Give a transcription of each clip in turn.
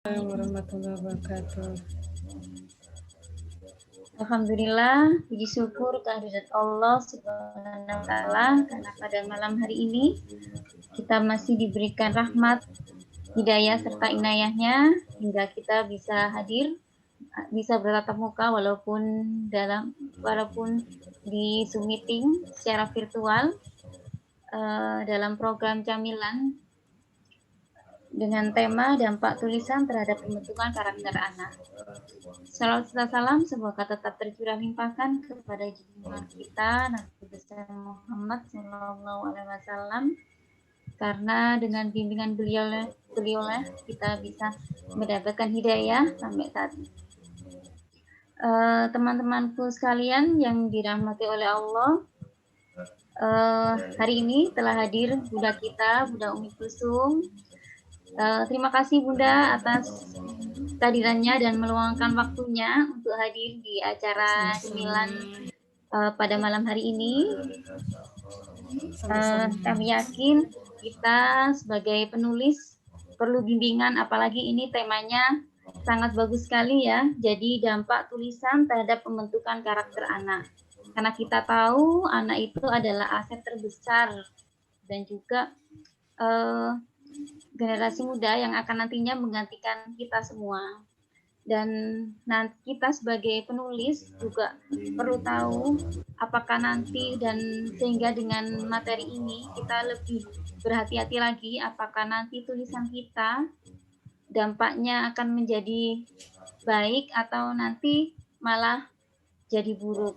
Warahmatullahi wabarakatuh. Alhamdulillah, puji syukur kehadirat Allah Subhanahu wa taala karena pada malam hari ini kita masih diberikan rahmat, hidayah serta inayahnya hingga kita bisa hadir, bisa bertatap muka walaupun di Zoom meeting secara virtual dalam program camilan dengan tema dampak tulisan terhadap pembentukan karakter anak. Salawat serta salam semoga tetap tercurah limpahkan kepada junjungan kita Nabi besar Muhammad SAW, karena dengan bimbingan beliau kita bisa mendapatkan hidayah sampai saat ini. Teman-temanku sekalian yang dirahmati oleh Allah, hari ini telah hadir Bunda kita, Bunda Umi Kulsum. Terima kasih Bunda atas kehadirannya dan meluangkan waktunya untuk hadir di acara cemilan pada malam hari ini. Kami yakin kita sebagai penulis perlu bimbingan, apalagi ini temanya sangat bagus sekali ya. Jadi dampak tulisan terhadap pembentukan karakter anak. Karena kita tahu anak itu adalah aset terbesar dan juga generasi muda yang akan nantinya menggantikan kita semua. Dan nanti kita sebagai penulis juga perlu tahu apakah nanti, dan sehingga dengan materi ini kita lebih berhati-hati lagi apakah nanti tulisan kita dampaknya akan menjadi baik atau nanti malah jadi buruk.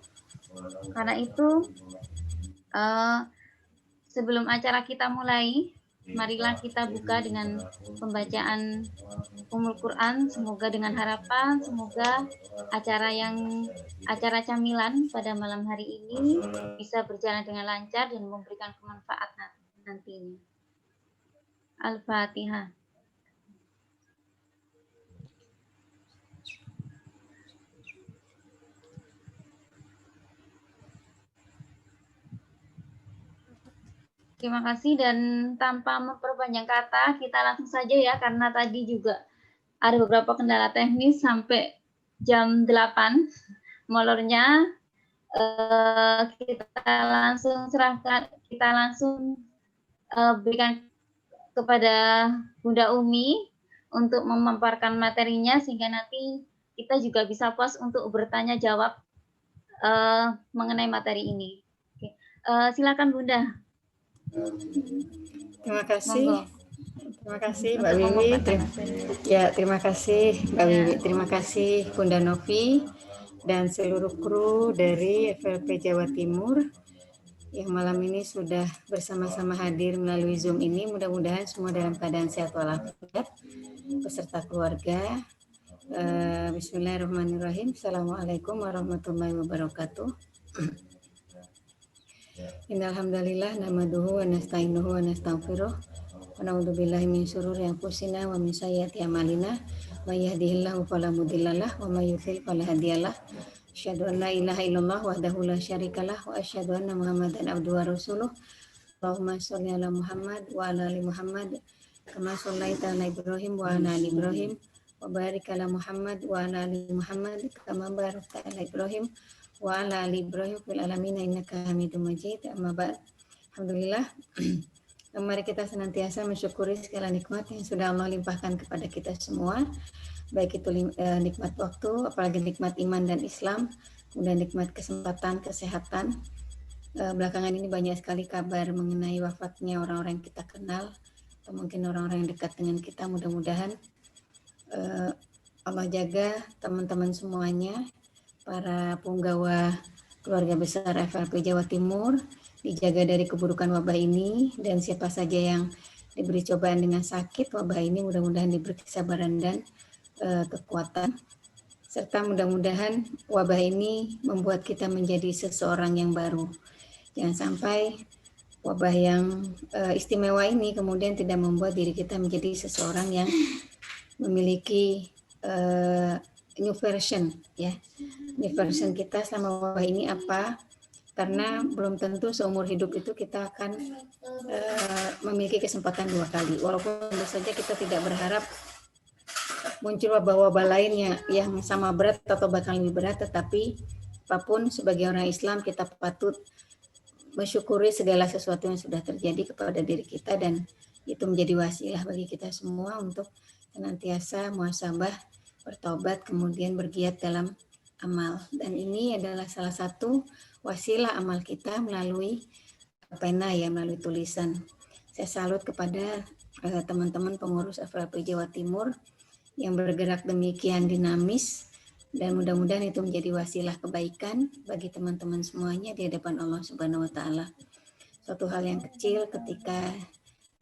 Karena itu sebelum acara kita mulai, marilah kita buka dengan pembacaan Ummul Quran, semoga dengan harapan semoga acara camilan pada malam hari ini bisa berjalan dengan lancar dan memberikan kemanfaat nantinya. Al-Fatihah. Terima kasih, dan tanpa memperpanjang kata kita langsung saja ya, karena tadi juga ada beberapa kendala teknis sampai jam 8 molornya. Kita langsung berikan kepada Bunda Umi untuk memaparkan materinya sehingga nanti kita juga bisa puas untuk bertanya jawab mengenai materi ini. Silakan Bunda. Terima kasih. Monggo. Terima kasih Mbak Wiwi. Terima kasih Mbak Wiwi. Terima kasih Bunda Novi dan seluruh kru dari FLP Jawa Timur yang malam ini sudah bersama-sama hadir melalui Zoom ini. Mudah-mudahan semua dalam keadaan sehat walafiat beserta keluarga. Bismillahirrahmanirrahim. Assalamualaikum warahmatullahi wabarakatuh. Innalhamdalillah namaduhu wa nasta'inuhu wa nastaghfiruh wa na'udzubillahi min syururi anfusina wa min sayyiati a'malina may yahdihillahu fala mudhillalah wa may yudhlil fala hadiyalah. Asyhadu an la ilaha illallah wahdahu la syarikalah wa asyhadu anna Muhammadan abduhu wa rasuluh. Allahumma sholli ala Muhammad wa ala ali Muhammad kama shallaita ala Ibrahim wa ala ali Ibrahim wa barik ala Muhammad wa ala ali Muhammad kama barakta ala Ibrahim wa ala ali Ibrahim fil alamin innaka Hamidum Majid. Amma ba'd. Alhamdulillah. Mari kita senantiasa mensyukuri segala nikmat yang sudah Allah limpahkan kepada kita semua, baik itu nikmat waktu, apalagi nikmat iman dan Islam, kemudian nikmat kesempatan, kesehatan. Belakangan ini banyak sekali kabar mengenai wafatnya orang-orang yang kita kenal, atau mungkin orang-orang yang dekat dengan kita. Mudah-mudahan Allah jaga teman-teman semuanya, para punggawa keluarga besar FLP Jawa Timur, dijaga dari keburukan wabah ini, dan siapa saja yang diberi cobaan dengan sakit wabah ini mudah-mudahan diberi kesabaran dan kekuatan, serta mudah-mudahan wabah ini membuat kita menjadi seseorang yang baru. Jangan sampai wabah yang istimewa ini kemudian tidak membuat diri kita menjadi seseorang yang memiliki new version ya. New version kita selama wabah ini apa? Karena belum tentu seumur hidup itu kita akan memiliki kesempatan dua kali. Walaupun tentu saja kita tidak berharap muncul wabah-wabah lain yang sama berat atau bahkan lebih berat, tetapi apapun sebagai orang Islam kita patut mensyukuri segala sesuatu yang sudah terjadi kepada diri kita, dan itu menjadi wasilah bagi kita semua untuk senantiasa muhasabah, bertobat, kemudian bergiat dalam amal. Dan ini adalah salah satu wasilah amal kita melalui pena, ya, melalui tulisan. Saya salut kepada teman-teman pengurus FLP Jawa Timur yang bergerak demikian dinamis, dan mudah-mudahan itu menjadi wasilah kebaikan bagi teman-teman semuanya di hadapan Allah Subhanahu wa taala. Suatu hal yang kecil ketika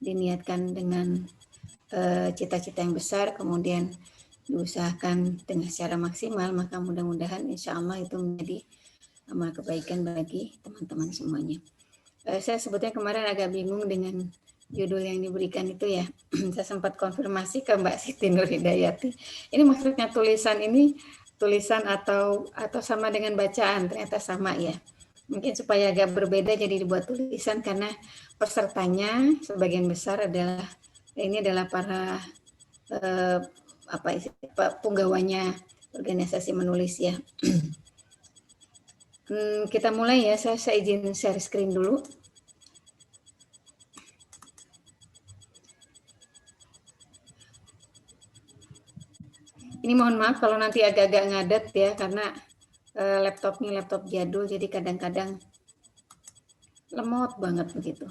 diniatkan dengan cita-cita yang besar, kemudian diusahakan dengan secara maksimal, maka mudah-mudahan insya Allah itu menjadi amal kebaikan bagi teman-teman semuanya. Saya sebetulnya kemarin agak bingung dengan judul yang diberikan itu, ya. Saya sempat konfirmasi ke Mbak Siti Nur Hidayati. Ini maksudnya tulisan ini tulisan atau sama dengan bacaan? Ternyata sama, ya. Mungkin supaya agak berbeda jadi dibuat tulisan, karena pesertanya sebagian besar adalah para punggawanya organisasi menulis, ya. Kita mulai, ya. Saya izin share screen dulu. Ini mohon maaf kalau nanti agak-agak ngadet, ya, karena laptopnya laptop jadul, jadi kadang-kadang lemot banget begitu.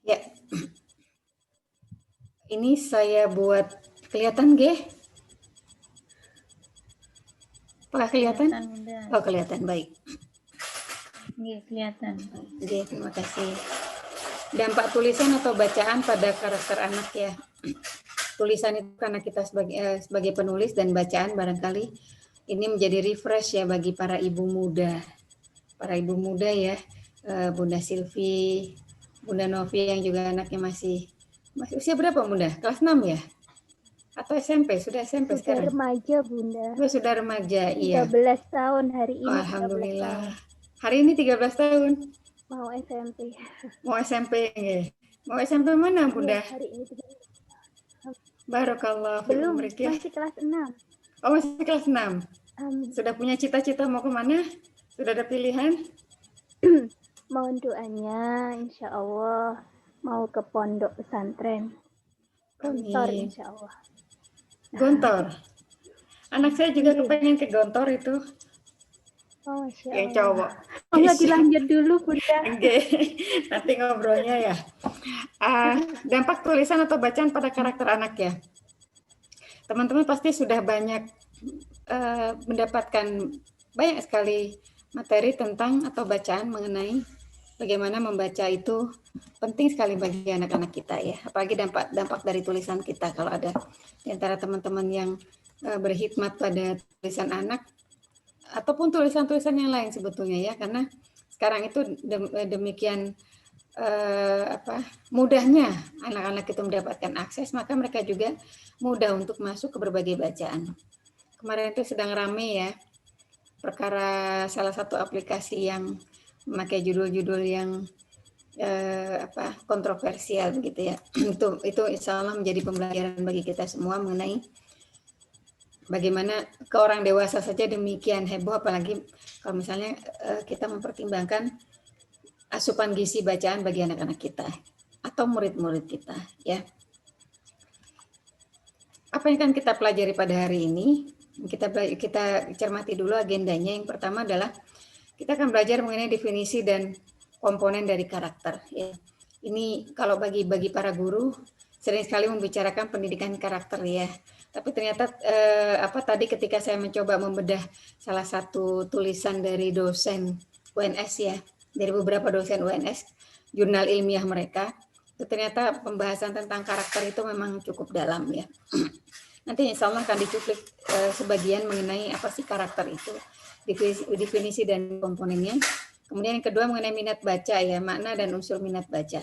Ya, ini saya buat kelihatan, Ge? Apakah kelihatan? Oh, kelihatan, baik. Iya, kelihatan. Oke, terima kasih. Dampak tulisan atau bacaan pada karakter anak, ya. Tulisan itu karena kita sebagai penulis, dan bacaan barangkali ini menjadi refresh, ya, bagi para ibu muda. Para ibu muda, ya, Bunda Silvi, Bunda Novi yang juga anaknya masih usia berapa, Bunda? Kelas 6, ya? Atau SMP? Sudah SMP sekarang? Sudah remaja, Bunda. Oh, sudah remaja, iya. 13 tahun hari ini. Oh, alhamdulillah. Hari ini 13 tahun. Mau SMP. Mau SMP, ya. Mau SMP mana, Bunda? Ya, hari ini 13. Barakallah. Belum, masih kelas 6. Oh, masih kelas 6. Sudah punya cita-cita mau kemana? Sudah ada pilihan? Mohon doanya, insya Allah mau ke pondok pesantren. Gontor, insya Allah. Gontor? Anak saya juga kepengen ke Gontor itu. Oh, Masya Allah. Yang cowok. Oh, nggak dilanjut dulu, Bunda. Oke, nanti ngobrolnya, ya. Dampak tulisan atau bacaan pada karakter anak, ya. Teman-teman pasti sudah banyak mendapatkan banyak sekali materi tentang atau bacaan mengenai bagaimana membaca itu penting sekali bagi anak-anak kita, ya. Apalagi dampak dari tulisan kita. Kalau ada di antara teman-teman yang berkhidmat pada tulisan anak ataupun tulisan-tulisan yang lain sebetulnya, ya, karena sekarang itu demikian mudahnya anak-anak itu mendapatkan akses, maka mereka juga mudah untuk masuk ke berbagai bacaan. Kemarin itu sedang rame, ya, perkara salah satu aplikasi yang memakai judul-judul yang kontroversial begitu, ya. Itu insya Allah menjadi pembelajaran bagi kita semua mengenai bagaimana ke orang dewasa saja demikian heboh, apalagi kalau misalnya kita mempertimbangkan asupan gizi bacaan bagi anak-anak kita atau murid-murid kita, ya. Apa yang akan kita pelajari pada hari ini? Kita cermati dulu agendanya. Yang pertama adalah kita akan belajar mengenai definisi dan komponen dari karakter, ya. Ini kalau bagi para guru sering sekali membicarakan pendidikan karakter, ya. Tapi ternyata tadi ketika saya mencoba membedah salah satu tulisan dari dosen UNS, ya, dari beberapa dosen UNS, jurnal ilmiah mereka, itu ternyata pembahasan tentang karakter itu memang cukup dalam, ya. Nanti insya Allah akan dicuplik sebagian mengenai apa sih karakter itu, definisi dan komponennya. Kemudian yang kedua mengenai minat baca, ya, makna dan unsur minat baca.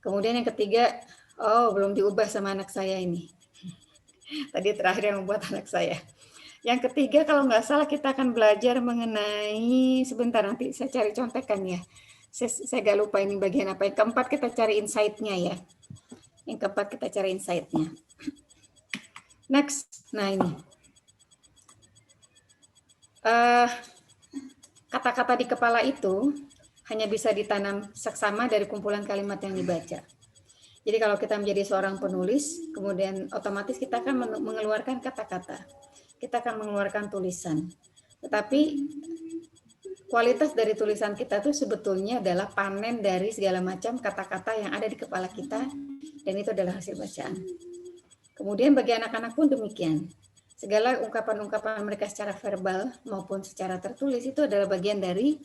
Kemudian yang ketiga, belum diubah sama anak saya ini. Tadi terakhir yang membuat anak saya. Yang ketiga, kalau nggak salah kita akan belajar mengenai, sebentar nanti saya cari contekan ya. Saya nggak lupa ini bagian apa. Yang keempat kita cari insight-nya ya. Yang keempat kita cari insight-nya. Next, nah ini. Kata-kata di kepala itu hanya bisa ditanam seksama dari kumpulan kalimat yang dibaca. Jadi kalau kita menjadi seorang penulis, kemudian otomatis kita akan mengeluarkan kata-kata. Kita akan mengeluarkan tulisan. Tetapi kualitas dari tulisan kita itu sebetulnya adalah panen dari segala macam kata-kata yang ada di kepala kita, dan itu adalah hasil bacaan. Kemudian bagi anak-anak pun demikian. Segala ungkapan-ungkapan mereka secara verbal maupun secara tertulis itu adalah bagian dari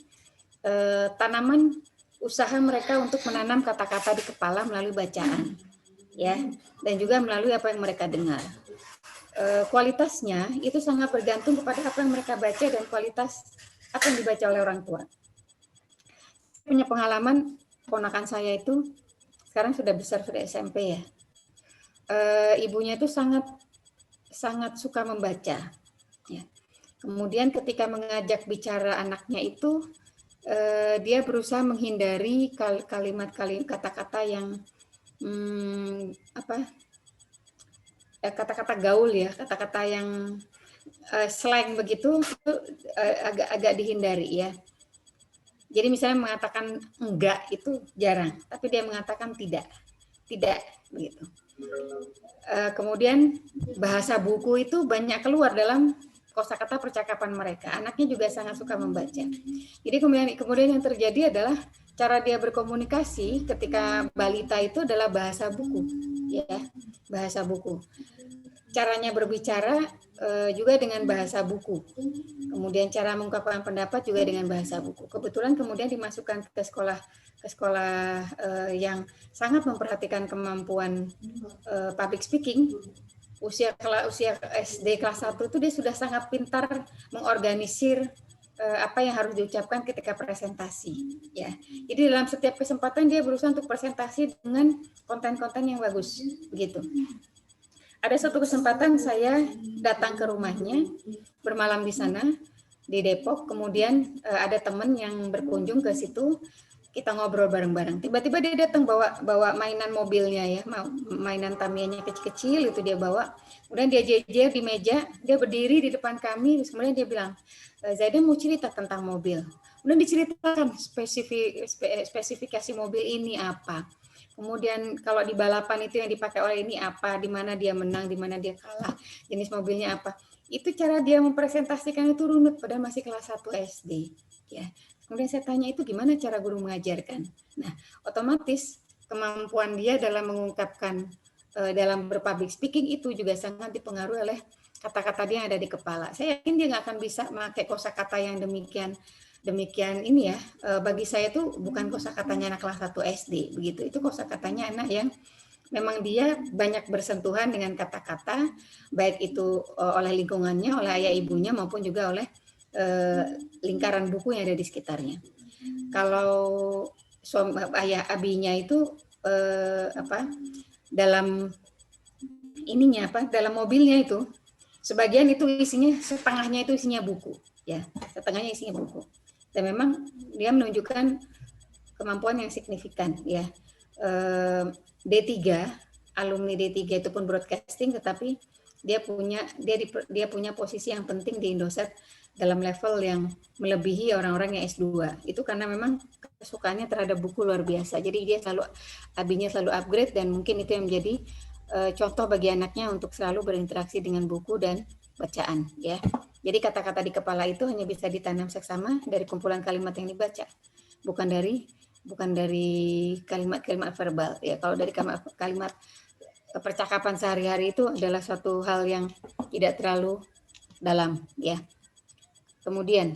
tanaman usaha mereka untuk menanam kata-kata di kepala melalui bacaan, ya, dan juga melalui apa yang mereka dengar. Kualitasnya itu sangat bergantung kepada apa yang mereka baca dan kualitas apa yang dibaca oleh orang tua. Punya pengalaman, ponakan saya itu sekarang sudah besar, sudah SMP ya. Ibunya itu sangat suka membaca. Ya. Kemudian ketika mengajak bicara anaknya itu, dia berusaha menghindari kalimat-kalimat kata-kata yang kata-kata gaul ya, kata-kata yang slang begitu, itu agak dihindari ya. Jadi misalnya mengatakan enggak itu jarang, tapi dia mengatakan tidak begitu. Kemudian bahasa buku itu banyak keluar dalam kosakata percakapan mereka. Anaknya juga sangat suka membaca. Jadi kemudian yang terjadi adalah cara dia berkomunikasi ketika balita itu adalah bahasa buku, ya, bahasa buku. Caranya berbicara juga dengan bahasa buku. Kemudian cara mengungkapkan pendapat juga dengan bahasa buku. Kebetulan kemudian dimasukkan ke sekolah yang sangat memperhatikan kemampuan public speaking. Usia SD kelas 1 itu dia sudah sangat pintar mengorganisir apa yang harus diucapkan ketika presentasi, ya. Jadi dalam setiap kesempatan dia berusaha untuk presentasi dengan konten-konten yang bagus, begitu. Ada satu kesempatan saya datang ke rumahnya, bermalam di sana di Depok, kemudian ada teman yang berkunjung ke situ, kita ngobrol bareng-bareng. Tiba-tiba dia datang bawa mainan mobilnya ya, mainan Tamiya-nya kecil-kecil itu dia bawa. Kemudian dia jejer di meja, dia berdiri di depan kami, kemudian dia bilang, Zaidah mau cerita tentang mobil. Kemudian diceritakan spesifikasi mobil ini apa. Kemudian kalau di balapan itu yang dipakai oleh ini apa, di mana dia menang, di mana dia kalah, jenis mobilnya apa. Itu cara dia mempresentasikan itu runut, padahal masih kelas 1 SD. Ya. Kemudian saya tanya itu gimana cara guru mengajarkan. Nah, otomatis kemampuan dia dalam mengungkapkan, dalam berpublic speaking itu juga sangat dipengaruhi oleh kata-kata dia yang ada di kepala. Saya yakin dia nggak akan bisa memakai kosakata yang demikian ini ya. Bagi saya itu bukan kosakatanya anak kelas 1 SD begitu. Itu kosakatanya anak yang memang dia banyak bersentuhan dengan kata-kata, baik itu oleh lingkungannya, oleh ayah ibunya maupun juga oleh lingkaran buku yang ada di sekitarnya. Kalau ayah abinya itu dalam ininya dalam mobilnya itu sebagian itu isinya, setengahnya itu isinya buku, ya, setengahnya isinya buku. Dan memang dia menunjukkan kemampuan yang signifikan, ya. D3, alumni D3 itu pun broadcasting, tetapi dia punya posisi yang penting di Indosat dalam level yang melebihi orang-orang yang S2. Itu karena memang kesukaannya terhadap buku luar biasa. Jadi dia abinya selalu upgrade, dan mungkin itu yang menjadi contoh bagi anaknya untuk selalu berinteraksi dengan buku dan bacaan, ya. Jadi kata-kata di kepala itu hanya bisa ditanam seksama dari kumpulan kalimat yang dibaca, bukan dari kalimat-kalimat verbal, ya. Kalau dari kalimat percakapan sehari-hari itu adalah suatu hal yang tidak terlalu dalam, ya. Kemudian,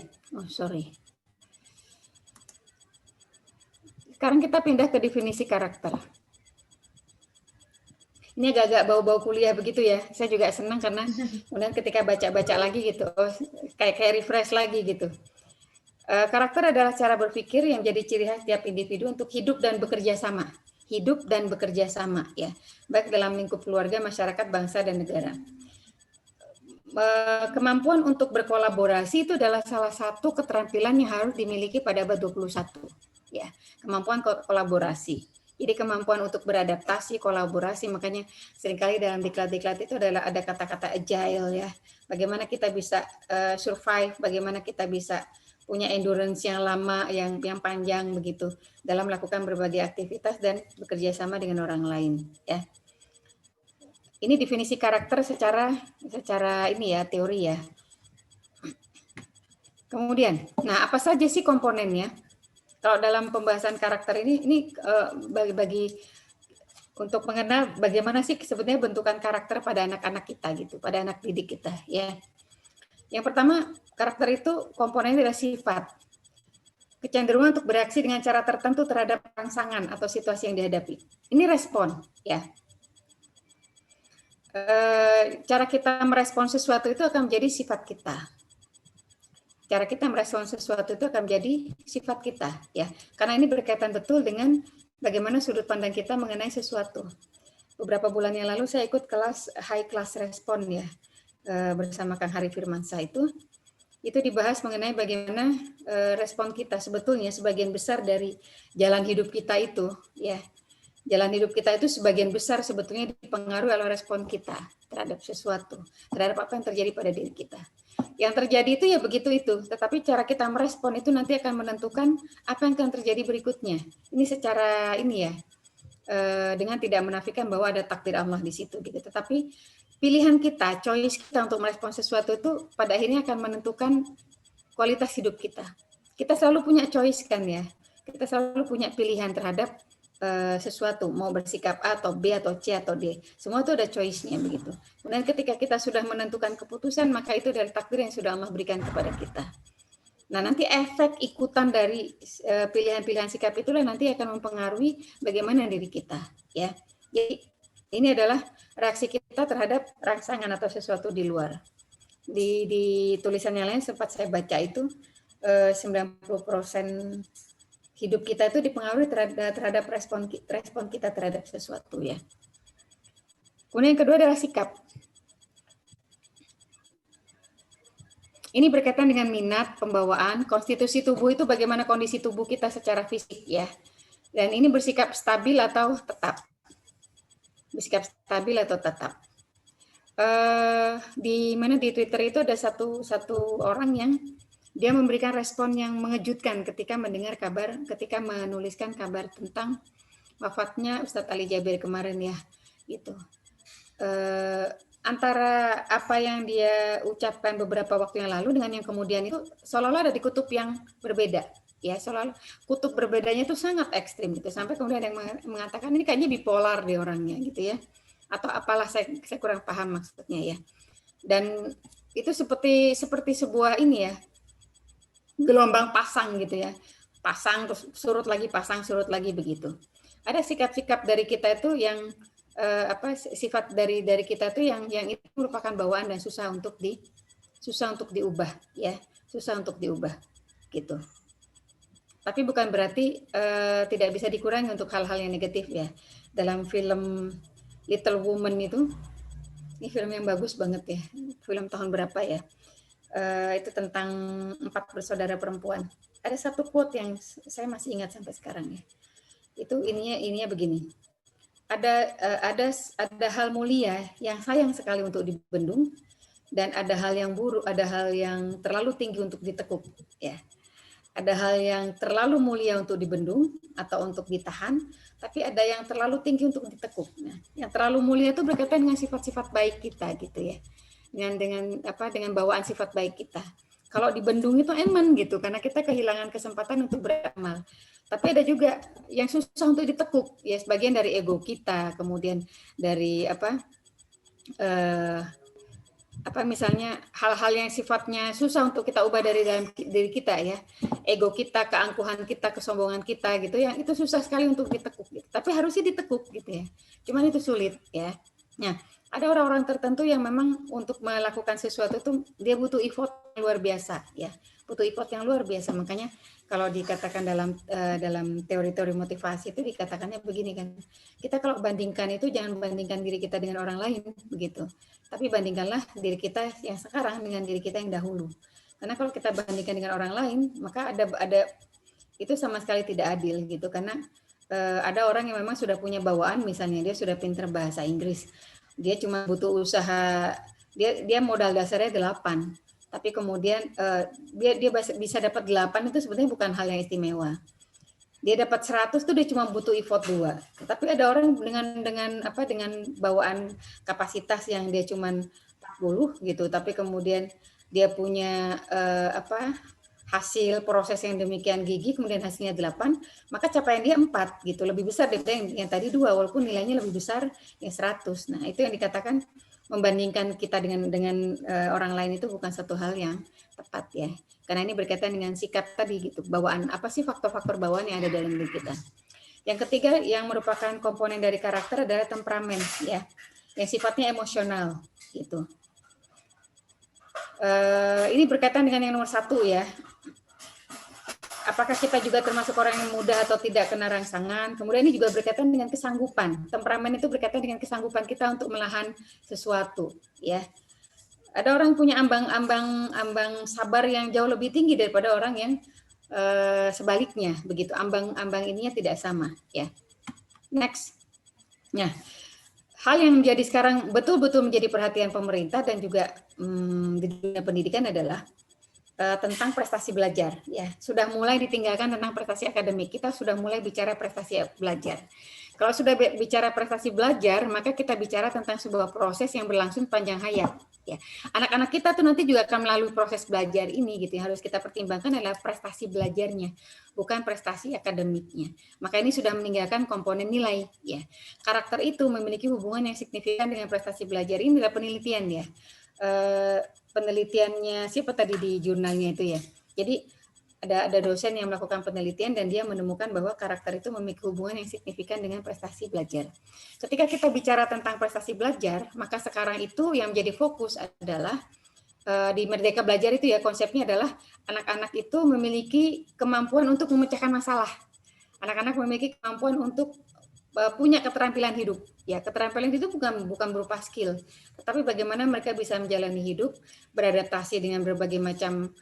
sekarang kita pindah ke definisi karakter. Ini agak-agak bau-bau kuliah begitu ya. Saya juga senang karena kemudian ketika baca-baca lagi gitu, kayak refresh lagi gitu. Karakter adalah cara berpikir yang jadi ciri khas tiap individu untuk hidup dan bekerja sama. Hidup dan bekerja sama, ya. Baik dalam lingkup keluarga, masyarakat, bangsa, dan negara. kemampuan untuk berkolaborasi itu adalah salah satu keterampilan yang harus dimiliki pada abad 21. Ya, kemampuan kolaborasi. Jadi kemampuan untuk beradaptasi, kolaborasi, makanya seringkali dalam diklat-diklat itu adalah ada kata-kata agile ya. Bagaimana kita bisa survive, bagaimana kita bisa punya endurance yang lama, yang panjang begitu dalam melakukan berbagai aktivitas dan bekerja sama dengan orang lain ya. Ini definisi karakter secara ini ya, teori ya. Kemudian, nah apa saja sih komponennya? Kalau dalam pembahasan karakter ini bagi untuk mengenal bagaimana sih sebenarnya bentukan karakter pada anak-anak kita gitu, pada anak didik kita ya. Yang pertama, karakter itu komponennya adalah sifat. Kecenderungan untuk bereaksi dengan cara tertentu terhadap rangsangan atau situasi yang dihadapi. Ini respon ya. Cara kita merespon sesuatu itu akan menjadi sifat kita. Cara kita merespon sesuatu itu akan menjadi sifat kita, ya. Karena ini berkaitan betul dengan bagaimana sudut pandang kita mengenai sesuatu. Beberapa bulan yang lalu saya ikut kelas high class respon ya, bersama Kang Hari Firmansyah itu dibahas mengenai bagaimana respon kita sebetulnya sebagian besar dari jalan hidup kita itu, ya. Jalan hidup kita itu sebagian besar sebetulnya dipengaruhi oleh respon kita terhadap sesuatu, terhadap apa yang terjadi pada diri kita. Yang terjadi itu ya begitu itu, tetapi cara kita merespon itu nanti akan menentukan apa yang akan terjadi berikutnya. Ini secara ini ya, dengan tidak menafikan bahwa ada takdir Allah di situ gitu. Tetapi pilihan kita, choice kita untuk merespon sesuatu itu pada akhirnya akan menentukan kualitas hidup kita. Kita selalu punya choice kan ya, kita selalu punya pilihan terhadap sesuatu, mau bersikap A atau B atau C atau D, semua itu ada choice-nya begitu. Kemudian ketika kita sudah menentukan keputusan, maka itu dari takdir yang sudah Allah berikan kepada kita. Nah, nanti efek ikutan dari pilihan-pilihan sikap itulah nanti akan mempengaruhi bagaimana diri kita, ya. Jadi ini adalah reaksi kita terhadap rangsangan atau sesuatu di luar. Di tulisan yang lain sempat saya baca itu 90% hidup kita itu dipengaruhi terhadap respon kita terhadap sesuatu ya. Kemudian yang kedua adalah sikap. Ini berkaitan dengan minat, pembawaan, konstitusi tubuh itu bagaimana kondisi tubuh kita secara fisik ya. Dan ini bersikap stabil atau tetap. Bersikap stabil atau tetap. Di Twitter itu ada satu orang yang dia memberikan respon yang mengejutkan ketika menuliskan kabar tentang wafatnya Ustadz Ali Jabir kemarin ya, gitu. Antara apa yang dia ucapkan beberapa waktu yang lalu dengan yang kemudian itu seolah-olah ada di kutub yang berbeda, ya, seolah-olah kutub berbedanya itu sangat ekstrim gitu, sampai kemudian ada yang mengatakan ini kayaknya bipolar deh orangnya gitu ya, atau apalah saya kurang paham maksudnya ya. Dan itu seperti sebuah ini ya, gelombang pasang gitu ya, pasang terus surut lagi begitu. Ada sikap-sikap dari kita itu yang sifat dari kita itu yang itu merupakan bawaan dan susah untuk diubah ya, susah untuk diubah gitu. Tapi bukan berarti tidak bisa dikurangi untuk hal-hal yang negatif ya. Dalam film Little Woman itu, ini film yang bagus banget ya, film tahun berapa ya? Itu tentang 4 bersaudara perempuan. Ada satu quote yang saya masih ingat sampai sekarang ya. Itu ininya begini. Ada hal mulia yang sayang sekali untuk dibendung, dan ada hal yang buruk, ada hal yang terlalu tinggi untuk ditekuk ya. Ada hal yang terlalu mulia untuk dibendung atau untuk ditahan, tapi ada yang terlalu tinggi untuk ditekuk. Nah, yang terlalu mulia itu berkaitan dengan sifat-sifat baik kita gitu ya. Dengan bawaan sifat baik kita. Kalau dibendung itu eman gitu, karena kita kehilangan kesempatan untuk beramal. Tapi ada juga yang susah untuk ditekuk, ya, sebagian dari ego kita, kemudian dari misalnya hal-hal yang sifatnya susah untuk kita ubah dari dalam diri kita ya, ego kita, keangkuhan kita, kesombongan kita gitu ya, itu susah sekali untuk ditekuk. Gitu. Tapi harusnya ditekuk gitu ya. Cuman itu sulit ya. Nah, ada orang-orang tertentu yang memang untuk melakukan sesuatu itu dia butuh effort luar biasa ya, butuh effort yang luar biasa. Makanya kalau dikatakan dalam teori-teori motivasi itu dikatakannya begini kan, kita kalau bandingkan itu jangan bandingkan diri kita dengan orang lain begitu, tapi bandingkanlah diri kita yang sekarang dengan diri kita yang dahulu. Karena kalau kita bandingkan dengan orang lain, maka ada itu sama sekali tidak adil gitu, karena ada orang yang memang sudah punya bawaan, misalnya dia sudah pintar bahasa Inggris, dia cuma butuh usaha, dia modal dasarnya 8, tapi kemudian dia bisa dapat 8 itu sebenarnya bukan hal yang istimewa. Dia dapat 100 tuh dia cuma butuh effort 2. Tapi ada orang dengan bawaan kapasitas yang dia cuma 40 gitu, tapi kemudian dia punya hasil proses yang demikian gigih, kemudian hasilnya 8, maka capaian dia 4 gitu, lebih besar daripada yang tadi 2, walaupun nilainya lebih besar yang 100. Nah, itu yang dikatakan membandingkan kita dengan orang lain itu bukan satu hal yang tepat ya. Karena ini berkaitan dengan sikap tadi gitu, bawaan, apa sih faktor-faktor bawaan yang ada dalam diri kita. Yang ketiga yang merupakan komponen dari karakter adalah temperamen ya, yang sifatnya emosional gitu. Ini berkaitan dengan yang nomor 1 ya. Apakah kita juga termasuk orang yang mudah atau tidak kena rangsangan? Kemudian ini juga berkaitan dengan kesanggupan. Temperamen itu berkaitan dengan kesanggupan kita untuk melahan sesuatu, ya. Ada orang punya ambang sabar yang jauh lebih tinggi daripada orang yang sebaliknya, begitu. Ambang ininya tidak sama, ya. Next. Nah, hal yang menjadi sekarang betul-betul menjadi perhatian pemerintah dan juga di dunia pendidikan adalah tentang prestasi belajar ya, sudah mulai ditinggalkan tentang prestasi akademik, kita sudah mulai bicara prestasi belajar. Kalau sudah bicara prestasi belajar, maka kita bicara tentang sebuah proses yang berlangsung panjang hayat ya. Anak-anak kita tuh nanti juga akan melalui proses belajar ini gitu, yang harus kita pertimbangkan adalah prestasi belajarnya, bukan prestasi akademiknya. Maka ini sudah meninggalkan komponen nilai ya. Karakter itu memiliki hubungan yang signifikan dengan prestasi belajar. Ini adalah penelitian ya. Penelitiannya siapa tadi di jurnalnya itu ya. Jadi ada dosen yang melakukan penelitian dan dia menemukan bahwa karakter itu memiliki hubungan yang signifikan dengan prestasi belajar. Ketika kita bicara tentang prestasi belajar, maka sekarang itu yang menjadi fokus adalah di Merdeka Belajar itu ya, konsepnya adalah anak-anak itu memiliki kemampuan untuk memecahkan masalah. Anak-anak memiliki kemampuan untuk punya keterampilan hidup. Ya, keterampilan itu bukan berupa skill, tetapi bagaimana mereka bisa menjalani hidup, beradaptasi dengan berbagai macam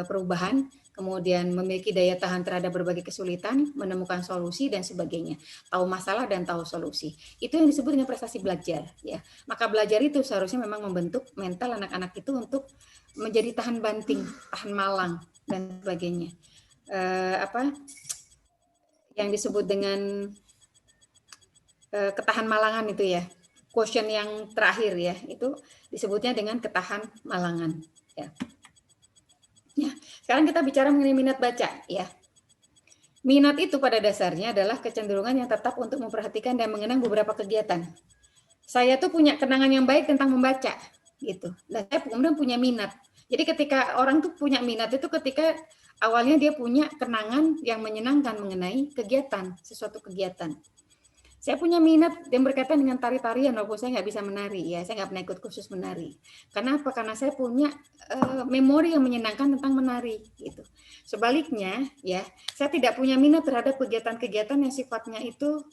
perubahan, kemudian memiliki daya tahan terhadap berbagai kesulitan, menemukan solusi dan sebagainya. Tahu masalah dan tahu solusi. Itu yang disebut dengan prestasi belajar, ya. Maka belajar itu seharusnya memang membentuk mental anak-anak itu untuk menjadi tahan banting, tahan malang dan sebagainya. Yang disebut dengan ketahan malangan itu ya, quotient yang terakhir ya, itu disebutnya dengan ketahan malangan ya. Ya, sekarang kita bicara mengenai minat baca ya. Minat itu pada dasarnya adalah kecenderungan yang tetap untuk memperhatikan dan mengenang beberapa kegiatan. Saya tuh punya kenangan yang baik tentang membaca gitu. Dan saya kemudian punya minat. Jadi ketika orang tuh punya minat itu ketika awalnya dia punya kenangan yang menyenangkan mengenai kegiatan, sesuatu kegiatan. Saya punya minat yang berkaitan dengan tari-tarian, walaupun saya nggak bisa menari ya, saya nggak pernah ikut kursus menari. Karena apa? Karena saya punya memori yang menyenangkan tentang menari gitu. Sebaliknya ya, saya tidak punya minat terhadap kegiatan-kegiatan yang sifatnya itu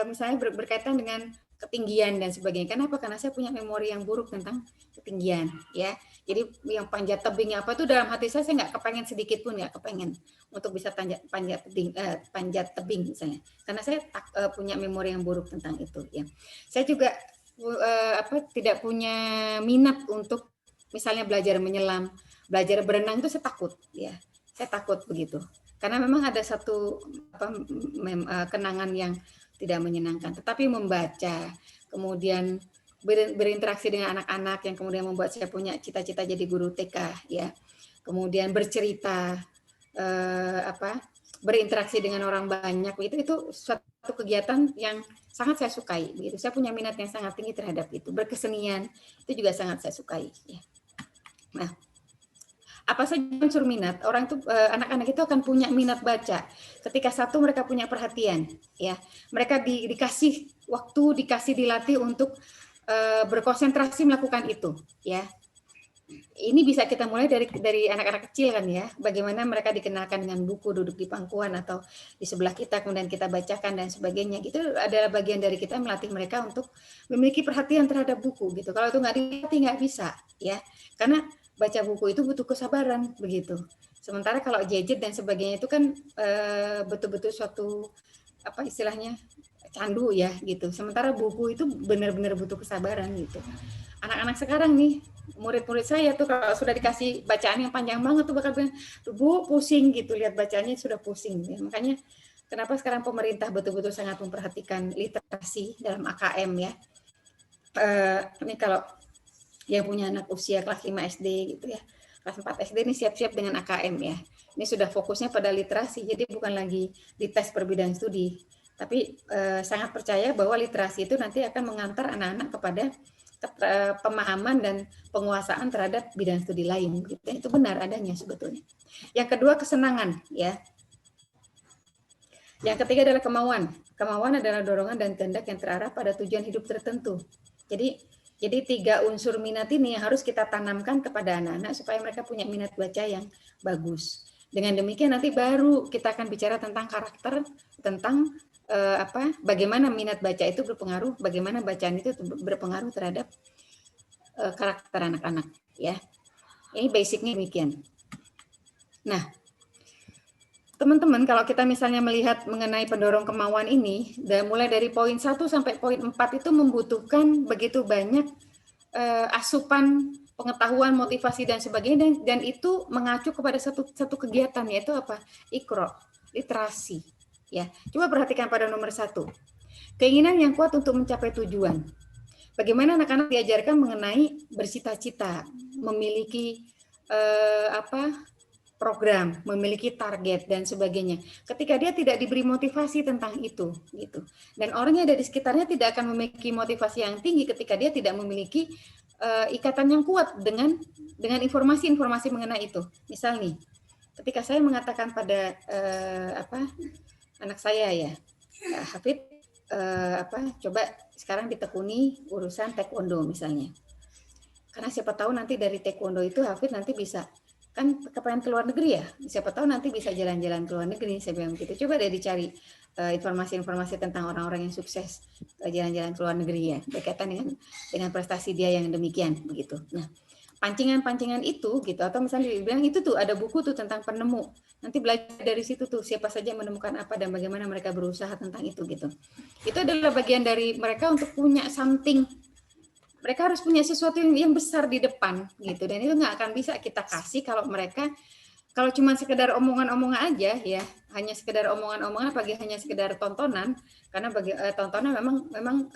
misalnya berkaitan dengan ketinggian dan sebagainya. Kenapa? Karena saya punya memori yang buruk tentang ketinggian ya. Jadi yang panjat tebing apa itu dalam hati saya nggak kepengen sedikit pun, nggak kepengen untuk bisa panjat tebing misalnya. Karena saya punya memori yang buruk tentang itu ya. Saya juga tidak punya minat untuk misalnya belajar menyelam, belajar berenang itu saya takut ya. Saya takut begitu. Karena memang ada satu kenangan yang tidak menyenangkan. Tetapi membaca, kemudian berinteraksi dengan anak-anak yang kemudian membuat saya punya cita-cita jadi guru TK ya. Kemudian bercerita, berinteraksi dengan orang banyak, itu suatu kegiatan yang sangat saya sukai begitu. Saya punya minat yang sangat tinggi terhadap itu. Berkesenian itu juga sangat saya sukai ya. Nah, apa saja unsur minat, orang itu anak-anak itu akan punya minat baca ketika satu mereka punya perhatian ya. Mereka dikasih waktu, dikasih dilatih untuk berkonsentrasi melakukan itu ya. ini bisa kita mulai dari anak-anak kecil kan ya, bagaimana mereka dikenalkan dengan buku, duduk di pangkuan atau di sebelah kita, kemudian kita bacakan dan sebagainya. Itu adalah bagian dari kita melatih mereka untuk memiliki perhatian terhadap buku gitu. Kalau itu nggak dilatih nggak bisa ya, karena baca buku itu butuh kesabaran begitu. Sementara kalau gadget dan sebagainya itu kan betul-betul suatu apa istilahnya candu ya gitu. Sementara buku itu benar-benar butuh kesabaran gitu. Anak-anak sekarang nih, murid-murid saya tuh kalau sudah dikasih bacaan yang panjang banget tuh bakal bilang, Bu pusing gitu, lihat bacaannya sudah pusing. Ya. Makanya kenapa sekarang pemerintah betul-betul sangat memperhatikan literasi dalam AKM ya. Ini kalau yang punya anak usia kelas 5 SD gitu ya, kelas 4 SD ini siap-siap dengan AKM ya. Ini sudah fokusnya pada literasi, jadi bukan lagi dites per bidang studi. Tapi sangat percaya bahwa literasi itu nanti akan mengantar anak-anak kepada pemahaman dan penguasaan terhadap bidang studi lain. Itu benar adanya sebetulnya. Yang kedua kesenangan ya. Yang ketiga adalah kemauan. Kemauan adalah dorongan dan kehendak yang terarah pada tujuan hidup tertentu. Jadi 3 unsur minat ini harus kita tanamkan kepada anak-anak supaya mereka punya minat baca yang bagus. Dengan demikian nanti baru kita akan bicara tentang karakter, tentang bagaimana minat baca itu berpengaruh, bagaimana bacaan itu berpengaruh terhadap karakter anak-anak ya. Ini basicnya demikian. Nah, teman-teman kalau kita misalnya melihat mengenai pendorong kemauan ini, mulai dari poin 1 sampai poin 4 itu membutuhkan begitu banyak asupan pengetahuan, motivasi dan sebagainya, dan itu mengacu kepada satu kegiatan, yaitu apa? Iqra, literasi. Ya, coba perhatikan pada nomor 1. Keinginan yang kuat untuk mencapai tujuan. Bagaimana anak-anak diajarkan mengenai bercita-cita, memiliki program, memiliki target dan sebagainya. Ketika dia tidak diberi motivasi tentang itu, gitu. Dan orang yang ada di sekitarnya tidak akan memiliki motivasi yang tinggi ketika dia tidak memiliki ikatan yang kuat dengan informasi-informasi mengenai itu. Misal nih, ketika saya mengatakan pada anak saya ya, Hafid, coba sekarang ditekuni urusan taekwondo misalnya. Karena siapa tahu nanti dari taekwondo itu Hafid nanti bisa, kan kepengen ke luar negeri ya, siapa tahu nanti bisa jalan-jalan ke luar negeri, saya bilang begitu. Coba deh dicari informasi-informasi tentang orang-orang yang sukses jalan-jalan ke luar negeri ya, berkaitan dengan prestasi dia yang demikian begitu. Nah, pancingan-pancingan itu gitu, atau misalnya dibilang itu tuh ada buku tuh tentang penemu, nanti belajar dari situ tuh siapa saja menemukan apa dan bagaimana mereka berusaha tentang itu gitu. Itu adalah bagian dari mereka untuk punya something. Mereka harus punya sesuatu yang besar di depan gitu, dan itu nggak akan bisa kita kasih kalau mereka kalau cuma sekedar omongan-omongan aja ya, hanya sekedar omongan-omongan, apalagi hanya sekedar tontonan, karena tontonan memang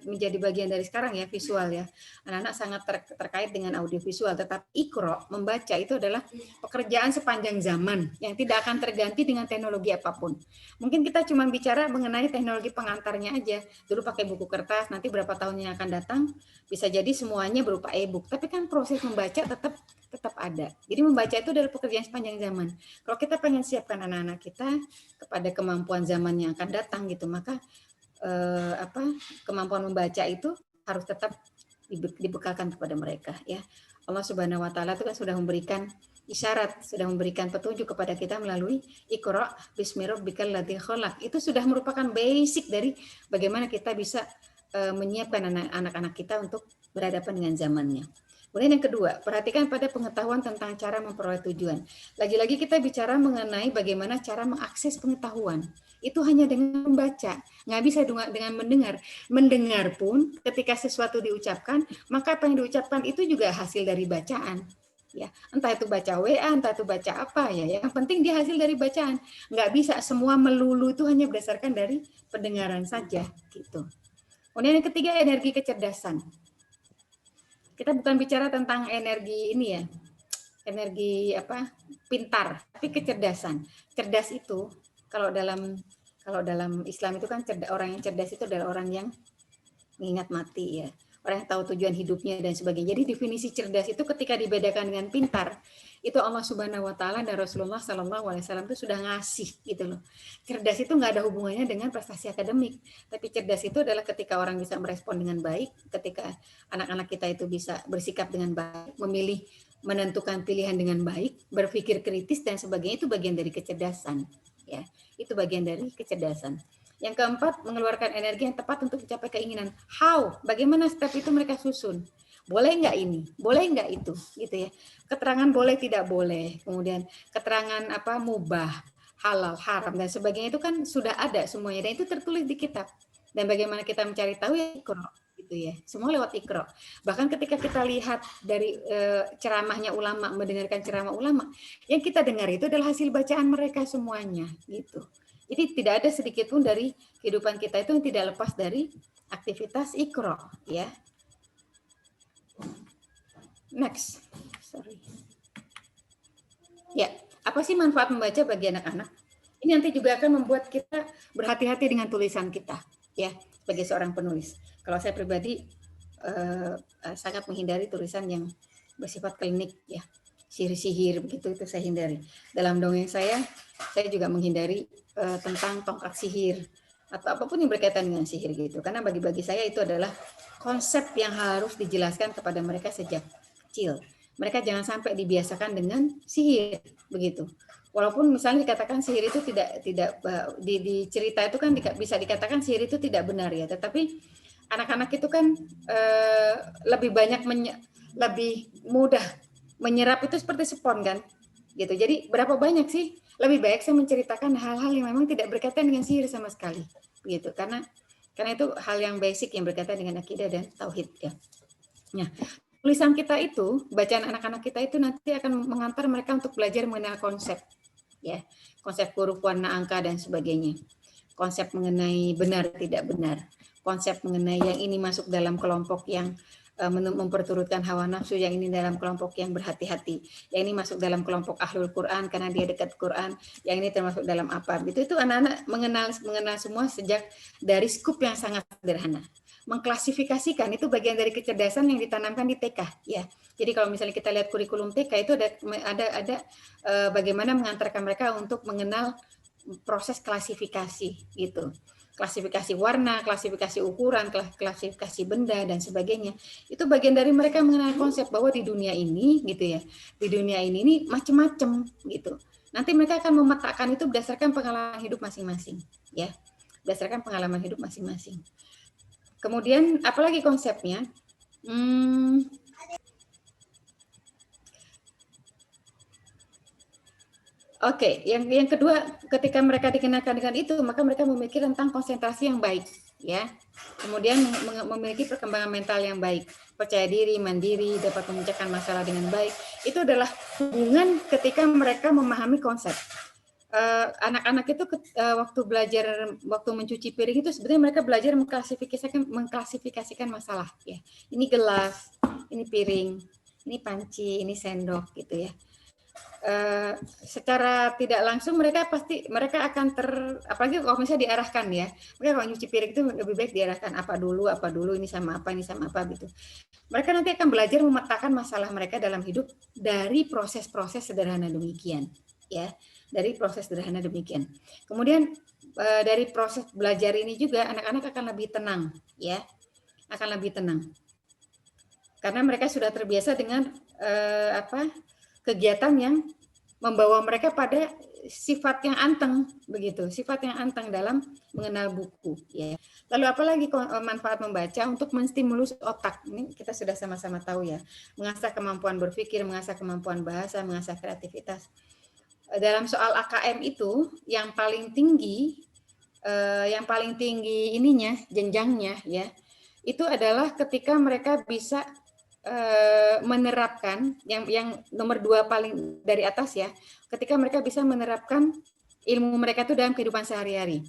menjadi bagian dari sekarang ya, visual ya. Anak-anak sangat terkait dengan audiovisual, tetapi Iqra, membaca itu adalah pekerjaan sepanjang zaman yang tidak akan terganti dengan teknologi apapun. Mungkin kita cuma bicara mengenai teknologi pengantarnya aja. Dulu pakai buku kertas, nanti berapa tahun yang akan datang bisa jadi semuanya berupa e-book. Tapi kan proses membaca tetap ada. Jadi membaca itu adalah pekerjaan sepanjang zaman. Kalau kita pengen siapkan anak-anak kita kepada kemampuan zaman yang akan datang gitu, maka kemampuan membaca itu harus tetap dibekalkan kepada mereka ya. Allah Subhanahu wa taala itu kan sudah memberikan isyarat, sudah memberikan petunjuk kepada kita melalui Iqra bismi rabbikal ladzi khalaq. Itu sudah merupakan basic dari bagaimana kita bisa menyiapkan anak-anak kita untuk berhadapan dengan zamannya. Kemudian yang kedua, perhatikan pada pengetahuan tentang cara memperoleh tujuan. Lagi-lagi kita bicara mengenai bagaimana cara mengakses pengetahuan. Itu hanya dengan membaca, nggak bisa dengan mendengar. Mendengar pun ketika sesuatu diucapkan, maka apa yang diucapkan itu juga hasil dari bacaan. Ya, entah itu baca WA, entah itu baca apa ya. Yang penting dia hasil dari bacaan. Nggak bisa semua melulu itu hanya berdasarkan dari pendengaran saja, gitu. Kemudian yang ketiga, energi kecerdasan. Kita bukan bicara tentang energi ini ya, energi pintar, tapi kecerdasan. Cerdas itu kalau dalam Islam itu kan orang yang cerdas itu adalah orang yang mengingat mati ya, orang yang tahu tujuan hidupnya dan sebagainya. Jadi definisi cerdas itu ketika dibedakan dengan pintar, Itu Allah Subhanahu wa taala dan Rasulullah Sallallahu alaihi wasallam itu sudah ngasih gitu loh. Cerdas itu nggak ada hubungannya dengan prestasi akademik, tapi cerdas itu adalah ketika orang bisa merespon dengan baik, ketika anak-anak kita itu bisa bersikap dengan baik, memilih menentukan pilihan dengan baik, berpikir kritis dan sebagainya, itu bagian dari kecerdasan ya. Itu bagian dari kecerdasan. Yang keempat, mengeluarkan energi yang tepat untuk mencapai keinginan. How? Bagaimana step itu mereka susun? Boleh nggak ini? Boleh nggak itu? Gitu ya. Keterangan boleh tidak boleh. Kemudian keterangan apa mubah, halal, haram dan sebagainya itu kan sudah ada semuanya dan itu tertulis di kitab. Dan bagaimana kita mencari tahu ya Iqra gitu ya. Semua lewat Iqra. Bahkan ketika kita lihat dari ceramahnya ulama, mendengarkan ceramah ulama, yang kita dengar itu adalah hasil bacaan mereka semuanya gitu. Jadi tidak ada sedikit pun dari kehidupan kita itu yang tidak lepas dari aktivitas Iqra ya. Next. Sorry. Ya, apa sih manfaat membaca bagi anak-anak? Ini nanti juga akan membuat kita berhati-hati dengan tulisan kita ya, sebagai seorang penulis. Kalau saya pribadi sangat menghindari tulisan yang bersifat klinik ya. Sihir-sihir begitu itu saya hindari. Dalam dongeng saya juga menghindari tentang tongkat sihir atau apapun yang berkaitan dengan sihir gitu. Karena bagi saya itu adalah konsep yang harus dijelaskan kepada mereka sejak kecil. Mereka jangan sampai dibiasakan dengan sihir begitu. Walaupun misalnya dikatakan sihir itu tidak di cerita itu kan bisa dikatakan sihir itu tidak benar ya, tetapi anak-anak itu kan lebih banyak lebih mudah menyerap itu seperti spon kan gitu. Jadi berapa banyak sih, lebih baik saya menceritakan hal-hal yang memang tidak berkaitan dengan sihir sama sekali gitu, karena itu hal yang basic yang berkaitan dengan akidah dan tauhid ya. Nah, tulisan kita itu, bacaan anak-anak kita itu nanti akan mengantar mereka untuk belajar mengenal konsep ya, konsep huruf, warna, angka dan sebagainya, konsep mengenai benar tidak benar, konsep mengenai yang ini masuk dalam kelompok yang memperturutkan hawa nafsu, yang ini dalam kelompok yang berhati-hati, yang ini masuk dalam kelompok ahlul Quran karena dia dekat Quran, yang ini termasuk dalam apa. Itu anak-anak mengenal semua sejak dari skup yang sangat sederhana. Mengklasifikasikan itu bagian dari kecerdasan yang ditanamkan di TK ya. Jadi kalau misalnya kita lihat kurikulum TK itu ada bagaimana mengantarkan mereka untuk mengenal proses klasifikasi gitu. Klasifikasi warna, klasifikasi ukuran, klasifikasi benda dan sebagainya. Itu bagian dari mereka mengenal konsep bahwa di dunia ini gitu ya. Di dunia ini macam-macam gitu. Nanti mereka akan memetakan itu berdasarkan pengalaman hidup masing-masing ya. Berdasarkan pengalaman hidup masing-masing. Kemudian apalagi konsepnya? Oke, yang kedua, ketika mereka dikenakan dengan itu, maka mereka memiliki tentang konsentrasi yang baik, ya. Kemudian memiliki perkembangan mental yang baik, percaya diri, mandiri, dapat memecahkan masalah dengan baik. Itu adalah hubungan ketika mereka memahami konsep. Anak-anak itu waktu mencuci piring itu sebenarnya mereka belajar mengklasifikasikan masalah, ya. Ini gelas, ini piring, ini panci, ini sendok, gitu ya. Secara tidak langsung mereka akan apalagi kalau misalnya diarahkan ya, mereka kalau nyuci piring itu lebih baik diarahkan apa dulu, ini sama apa gitu. Mereka nanti akan belajar memetakan masalah mereka dalam hidup dari proses-proses sederhana demikian ya, dari proses sederhana demikian. Kemudian dari proses belajar ini juga anak-anak akan lebih tenang ya, akan lebih tenang karena mereka sudah terbiasa dengan kegiatan yang membawa mereka pada sifat yang anteng begitu, sifat yang anteng dalam mengenal buku ya. Lalu apalagi manfaat membaca untuk menstimulus otak. Ini kita sudah sama-sama tahu ya, mengasah kemampuan berpikir, mengasah kemampuan bahasa, mengasah kreativitas. Dalam soal AKM itu yang paling tinggi ininya jenjangnya ya, itu adalah ketika mereka bisa menerapkan yang nomor 2 paling dari atas ya, ketika mereka bisa menerapkan ilmu mereka itu dalam kehidupan sehari-hari.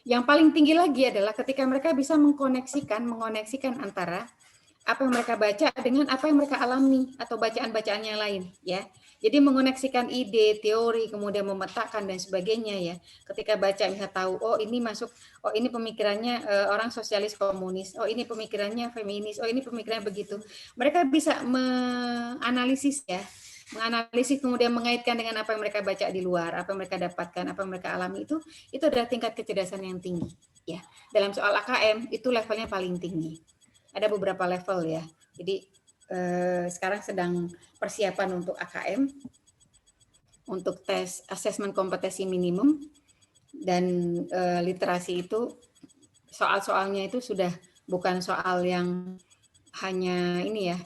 Yang paling tinggi lagi adalah ketika mereka bisa mengoneksikan antara apa yang mereka baca dengan apa yang mereka alami atau bacaan-bacaan yang lain ya. Jadi mengoneksikan ide, teori, kemudian memetakan dan sebagainya ya. Ketika baca bisa tahu, oh ini masuk, oh ini pemikirannya orang sosialis komunis, oh ini pemikirannya feminis, oh ini pemikirannya begitu. Mereka bisa menganalisis ya, menganalisis kemudian mengaitkan dengan apa yang mereka baca di luar, apa yang mereka dapatkan, apa yang mereka alami itu adalah tingkat kecerdasan yang tinggi. Ya, dalam soal AKM itu levelnya paling tinggi. Ada beberapa level ya. Jadi sekarang sedang persiapan untuk AKM, untuk tes asesmen kompetensi minimum, dan literasi itu soal-soalnya itu sudah bukan soal yang hanya ini ya,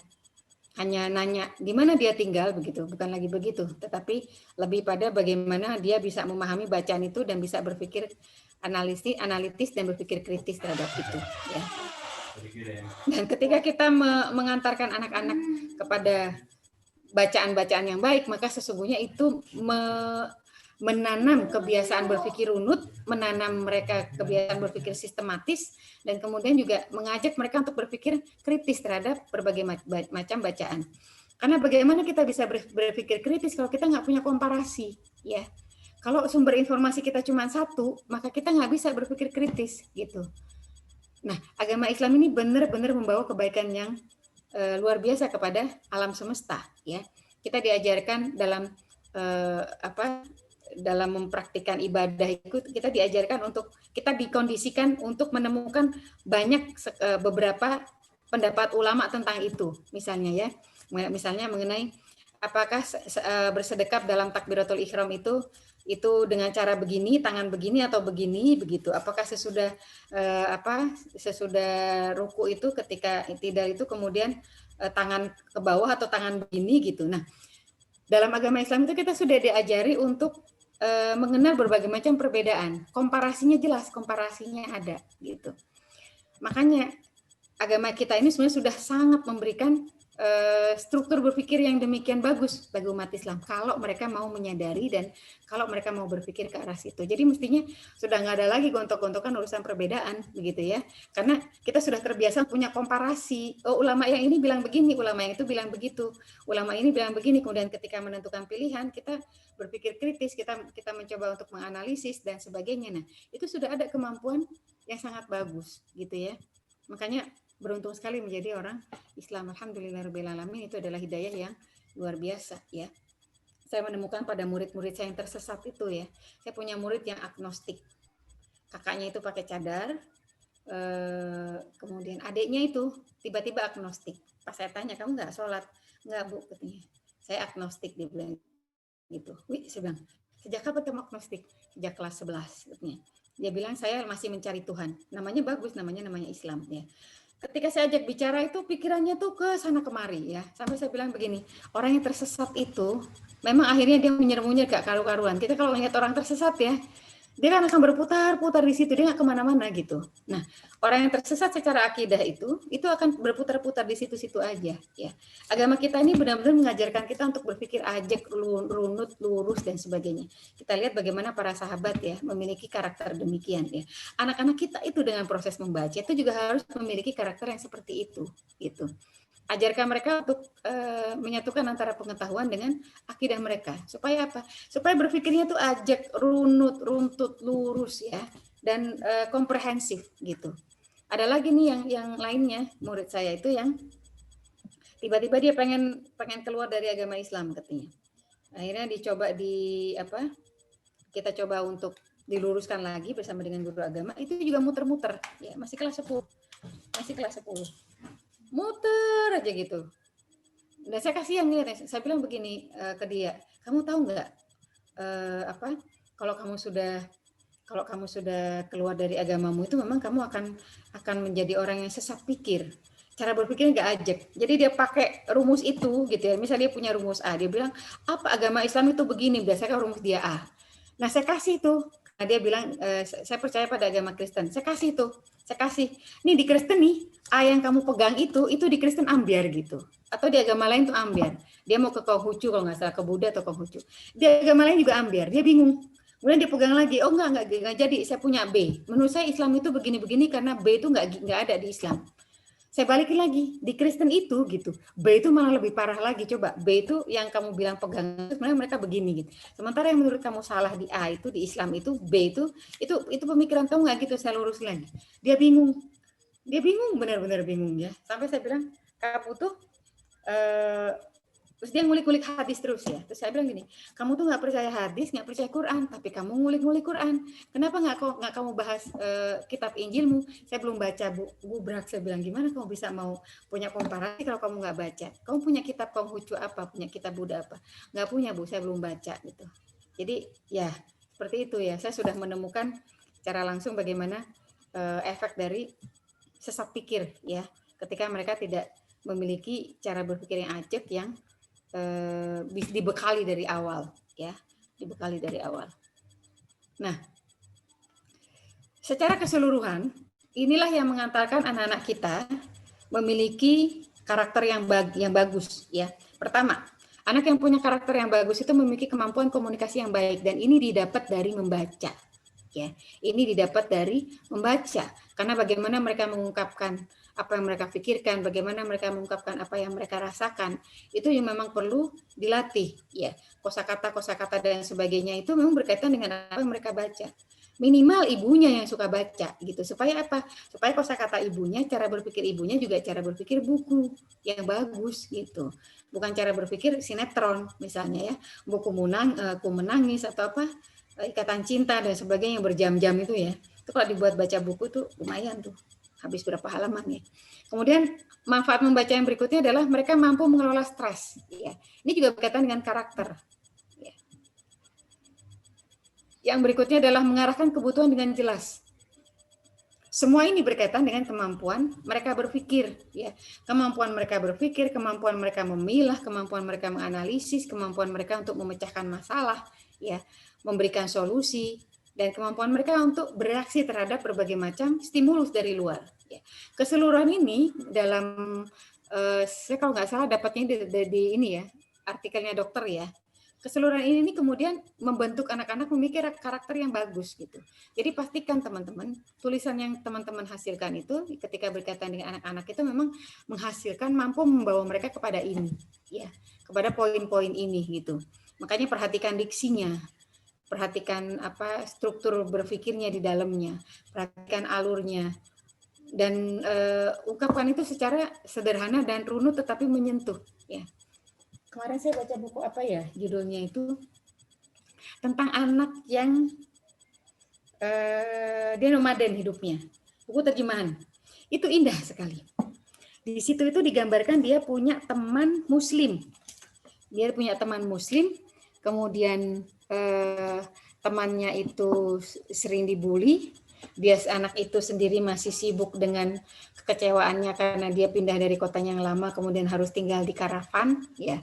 hanya nanya di mana dia tinggal begitu, bukan lagi begitu, tetapi lebih pada bagaimana dia bisa memahami bacaan itu dan bisa berpikir analitis dan berpikir kritis terhadap itu ya. Dan ketika kita mengantarkan anak-anak kepada bacaan-bacaan yang baik, maka sesungguhnya itu menanam kebiasaan berpikir runut, menanam mereka kebiasaan berpikir sistematis, dan kemudian juga mengajak mereka untuk berpikir kritis terhadap berbagai macam bacaan. Karena bagaimana kita bisa berpikir kritis kalau kita nggak punya komparasi, ya. Kalau sumber informasi kita cuma satu, maka kita nggak bisa berpikir kritis, gitu. Nah, agama Islam ini benar-benar membawa kebaikan yang luar biasa kepada alam semesta, ya. Kita diajarkan dalam dalam mempraktikkan ibadah itu kita diajarkan untuk kita dikondisikan untuk menemukan banyak beberapa pendapat ulama tentang itu, misalnya ya, misalnya mengenai apakah bersedekap dalam takbiratul ihram itu dengan cara begini, tangan begini atau begini begitu. Apakah sesudah sesudah ruku itu ketika i'tidal itu kemudian tangan ke bawah atau tangan begini gitu. Nah, dalam agama Islam itu kita sudah diajari untuk mengenal berbagai macam perbedaan. Komparasinya jelas, komparasinya ada gitu. Makanya agama kita ini sebenarnya sudah sangat memberikan struktur berpikir yang demikian bagus bagi umat Islam kalau mereka mau menyadari dan kalau mereka mau berpikir ke arah situ. Jadi mestinya sudah nggak ada lagi gontok-gontokan urusan perbedaan begitu ya, karena kita sudah terbiasa punya komparasi. Oh, ulama yang ini bilang begini, ulama yang itu bilang begitu, ulama ini bilang begini. Kemudian ketika menentukan pilihan kita berpikir kritis, kita mencoba untuk menganalisis dan sebagainya. Nah, itu sudah ada kemampuan yang sangat bagus gitu ya. Makanya beruntung sekali menjadi orang Islam. Alhamdulillahirrahmanirrahim, itu adalah hidayah yang luar biasa ya. Saya menemukan pada murid-murid saya yang tersesat itu ya. Saya punya murid yang agnostik. Kakaknya itu pakai cadar, kemudian adiknya itu tiba-tiba agnostik. Pas saya tanya, kamu nggak sholat? Nggak, Bu, katanya. Saya agnostik, dia bilang gitu. Wih, saya bilang, sejak kapan kamu agnostik? Sejak kelas 11 katanya. Dia bilang saya masih mencari Tuhan. Namanya bagus, namanya Islam ya. Ketika saya ajak bicara itu pikirannya tuh ke sana kemari ya. Sampai saya bilang begini, orang yang tersesat itu memang akhirnya dia menyer-munyer gak karu-karuan. Kita kalau lihat orang tersesat ya, dia kan akan berputar-putar di situ, dia nggak kemana-mana gitu. Nah, orang yang tersesat secara akidah itu akan berputar-putar di situ-situ aja. Ya, agama kita ini benar-benar mengajarkan kita untuk berpikir ajak, runut, lurus dan sebagainya. Kita lihat bagaimana para sahabat ya memiliki karakter demikian ya. Anak-anak kita itu dengan proses membaca itu juga harus memiliki karakter yang seperti itu, gitu. Ajarkan mereka untuk menyatukan antara pengetahuan dengan akidah mereka. Supaya apa? Supaya berpikirnya tuh ajak, runut, runtut, lurus ya, dan komprehensif gitu. Ada lagi nih yang lainnya, murid saya itu yang tiba-tiba dia pengen keluar dari agama Islam katanya. Akhirnya dicoba kita coba untuk diluruskan lagi bersama dengan guru agama, itu juga muter-muter ya, masih kelas 10. Muter aja gitu. Nah, saya kasihan nih, saya bilang begini ke dia, kamu tahu nggak kalau kamu sudah keluar dari agamamu itu memang kamu akan menjadi orang yang sesat pikir. Cara berpikirnya nggak ajak. Jadi dia pakai rumus itu gitu ya. Misalnya dia punya rumus A, dia bilang apa agama Islam itu begini, berdasarkan rumus dia A. Nah, saya kasih itu. Nah, dia bilang saya percaya pada agama Kristen. Saya kasih itu. Nih di Kristen nih, A yang kamu pegang itu di Kristen ambiar gitu. Atau di agama lain tuh ambiar. Dia mau ke Konghucu kalau nggak salah, ke Buddha atau Konghucu. Di agama lain juga ambiar. Dia bingung. Kemudian dia pegang lagi. Oh enggak jadi. Saya punya B. Menurut saya Islam itu begini-begini karena B itu nggak ada di Islam. Saya balikin lagi di Kristen itu gitu. B itu malah lebih parah lagi. Coba B itu yang kamu bilang pegang sebenarnya mereka begini gitu. Sementara yang menurut kamu salah di A itu di Islam itu B itu pemikiran kamu nggak gitu. Saya lurus lagi. Dia bingung, benar-benar bingung ya. Sampai saya bilang kamu tuh Terus dia ngulik-ngulik hadis terus ya. Terus saya bilang gini, kamu tuh nggak percaya hadis, nggak percaya Quran, tapi kamu ngulik-ngulik Quran. Kenapa nggak kamu bahas kitab Injilmu? Saya belum baca, Bu. Gubrak, saya bilang, gimana kamu bisa mau punya komparasi kalau kamu nggak baca? Kamu punya kitab Konghucu apa? Punya kitab Buddha apa? Nggak punya, Bu. Saya belum baca gitu. Jadi ya seperti itu ya. Saya sudah menemukan cara langsung bagaimana efek dari sesat pikir ya. Ketika mereka tidak memiliki cara berpikir yang ajak yang dibekali dari awal ya, dibekali dari awal. Nah, secara keseluruhan inilah yang mengantarkan anak-anak kita memiliki karakter yang bagus ya. Pertama, anak yang punya karakter yang bagus itu memiliki kemampuan komunikasi yang baik, dan ini didapat dari membaca ya. Ini didapat dari membaca, karena bagaimana mereka mengungkapkan apa yang mereka pikirkan, bagaimana mereka mengungkapkan apa yang mereka rasakan, itu yang memang perlu dilatih ya. Kosakata dan sebagainya itu memang berkaitan dengan apa yang mereka baca. Minimal ibunya yang suka baca gitu. Supaya apa? Supaya kosakata ibunya, cara berpikir ibunya juga cara berpikir buku yang bagus gitu. Bukan cara berpikir sinetron misalnya ya, buku Ku Menangis atau apa, Ikatan Cinta dan sebagainya yang berjam-jam itu ya. Itu kalau dibuat baca buku tuh lumayan tuh. Habis berapa halaman ya. Kemudian manfaat membaca yang berikutnya adalah mereka mampu mengelola stres. Ya. Ini juga berkaitan dengan karakter. Ya. Yang berikutnya adalah mengarahkan kebutuhan dengan jelas. Semua ini berkaitan dengan kemampuan mereka berpikir. Ya. Kemampuan mereka berpikir, kemampuan mereka memilah, kemampuan mereka menganalisis, kemampuan mereka untuk memecahkan masalah, ya, memberikan solusi, dan kemampuan mereka untuk bereaksi terhadap berbagai macam stimulus dari luar. Ya. Keseluruhan ini dalam, saya kalau nggak salah dapatnya di ini ya, artikelnya dokter ya. Keseluruhan ini kemudian membentuk anak-anak memiliki karakter yang bagus gitu. Jadi pastikan teman-teman, tulisan yang teman-teman hasilkan itu ketika berkaitan dengan anak-anak itu memang menghasilkan, mampu membawa mereka kepada ini, ya, kepada poin-poin ini gitu. Makanya perhatikan diksinya. Perhatikan apa struktur berpikirnya di dalamnya, perhatikan alurnya, dan ungkapkan itu secara sederhana dan runut tetapi menyentuh. Ya. Kemarin saya baca buku apa ya judulnya itu, tentang anak yang dia nomaden hidupnya, buku terjemahan. Itu indah sekali. Di situ itu digambarkan dia punya teman muslim. Dia punya teman muslim, kemudian temannya itu sering dibully, dia anak itu sendiri masih sibuk dengan kekecewaannya karena dia pindah dari kotanya yang lama kemudian harus tinggal di karavan ya.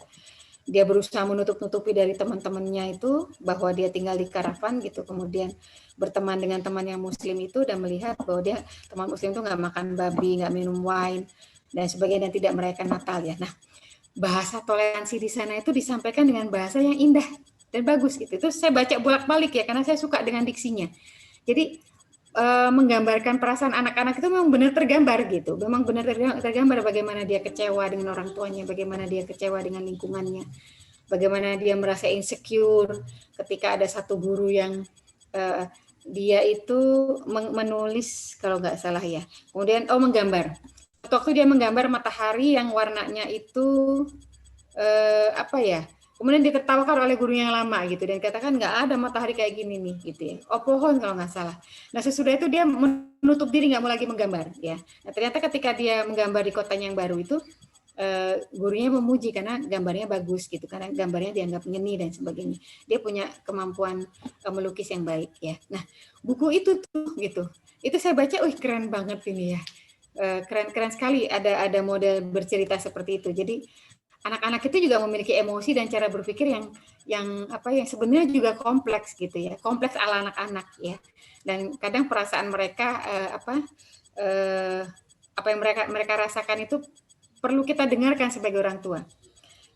Dia berusaha menutup-nutupi dari teman-temannya itu bahwa dia tinggal di karavan gitu, kemudian berteman dengan teman yang muslim itu dan melihat bahwa dia teman muslim itu nggak makan babi, nggak minum wine dan sebagainya, dan tidak merayakan Natal ya. Nah, bahasa toleransi di sana itu disampaikan dengan bahasa yang indah dan bagus gitu. Itu saya baca bolak-balik ya karena saya suka dengan diksinya. Jadi menggambarkan perasaan anak-anak itu memang benar tergambar gitu. Memang benar tergambar bagaimana dia kecewa dengan orang tuanya, bagaimana dia kecewa dengan lingkungannya, bagaimana dia merasa insecure ketika ada satu guru yang dia itu menulis kalau nggak salah ya. Kemudian menggambar. Waktu dia menggambar matahari yang warnanya itu apa ya, kemudian ditertawakan oleh guru yang lama gitu dan katakan nggak ada matahari kayak gini nih gitu ya, pohon kalau nggak salah. Nah sesudah itu dia menutup diri, nggak mau lagi menggambar ya. Nah ternyata ketika dia menggambar di kotanya yang baru itu gurunya memuji karena gambarnya bagus gitu, karena gambarnya dianggap nyeni dan sebagainya. Dia punya kemampuan melukis yang baik ya. Nah buku itu tuh gitu, itu saya baca, keren banget ini ya. Keren sekali ada model bercerita seperti itu. Jadi anak-anak itu juga memiliki emosi dan cara berpikir yang sebenarnya juga kompleks gitu ya, kompleks ala anak-anak ya. Dan kadang perasaan mereka apa yang mereka rasakan itu perlu kita dengarkan sebagai orang tua.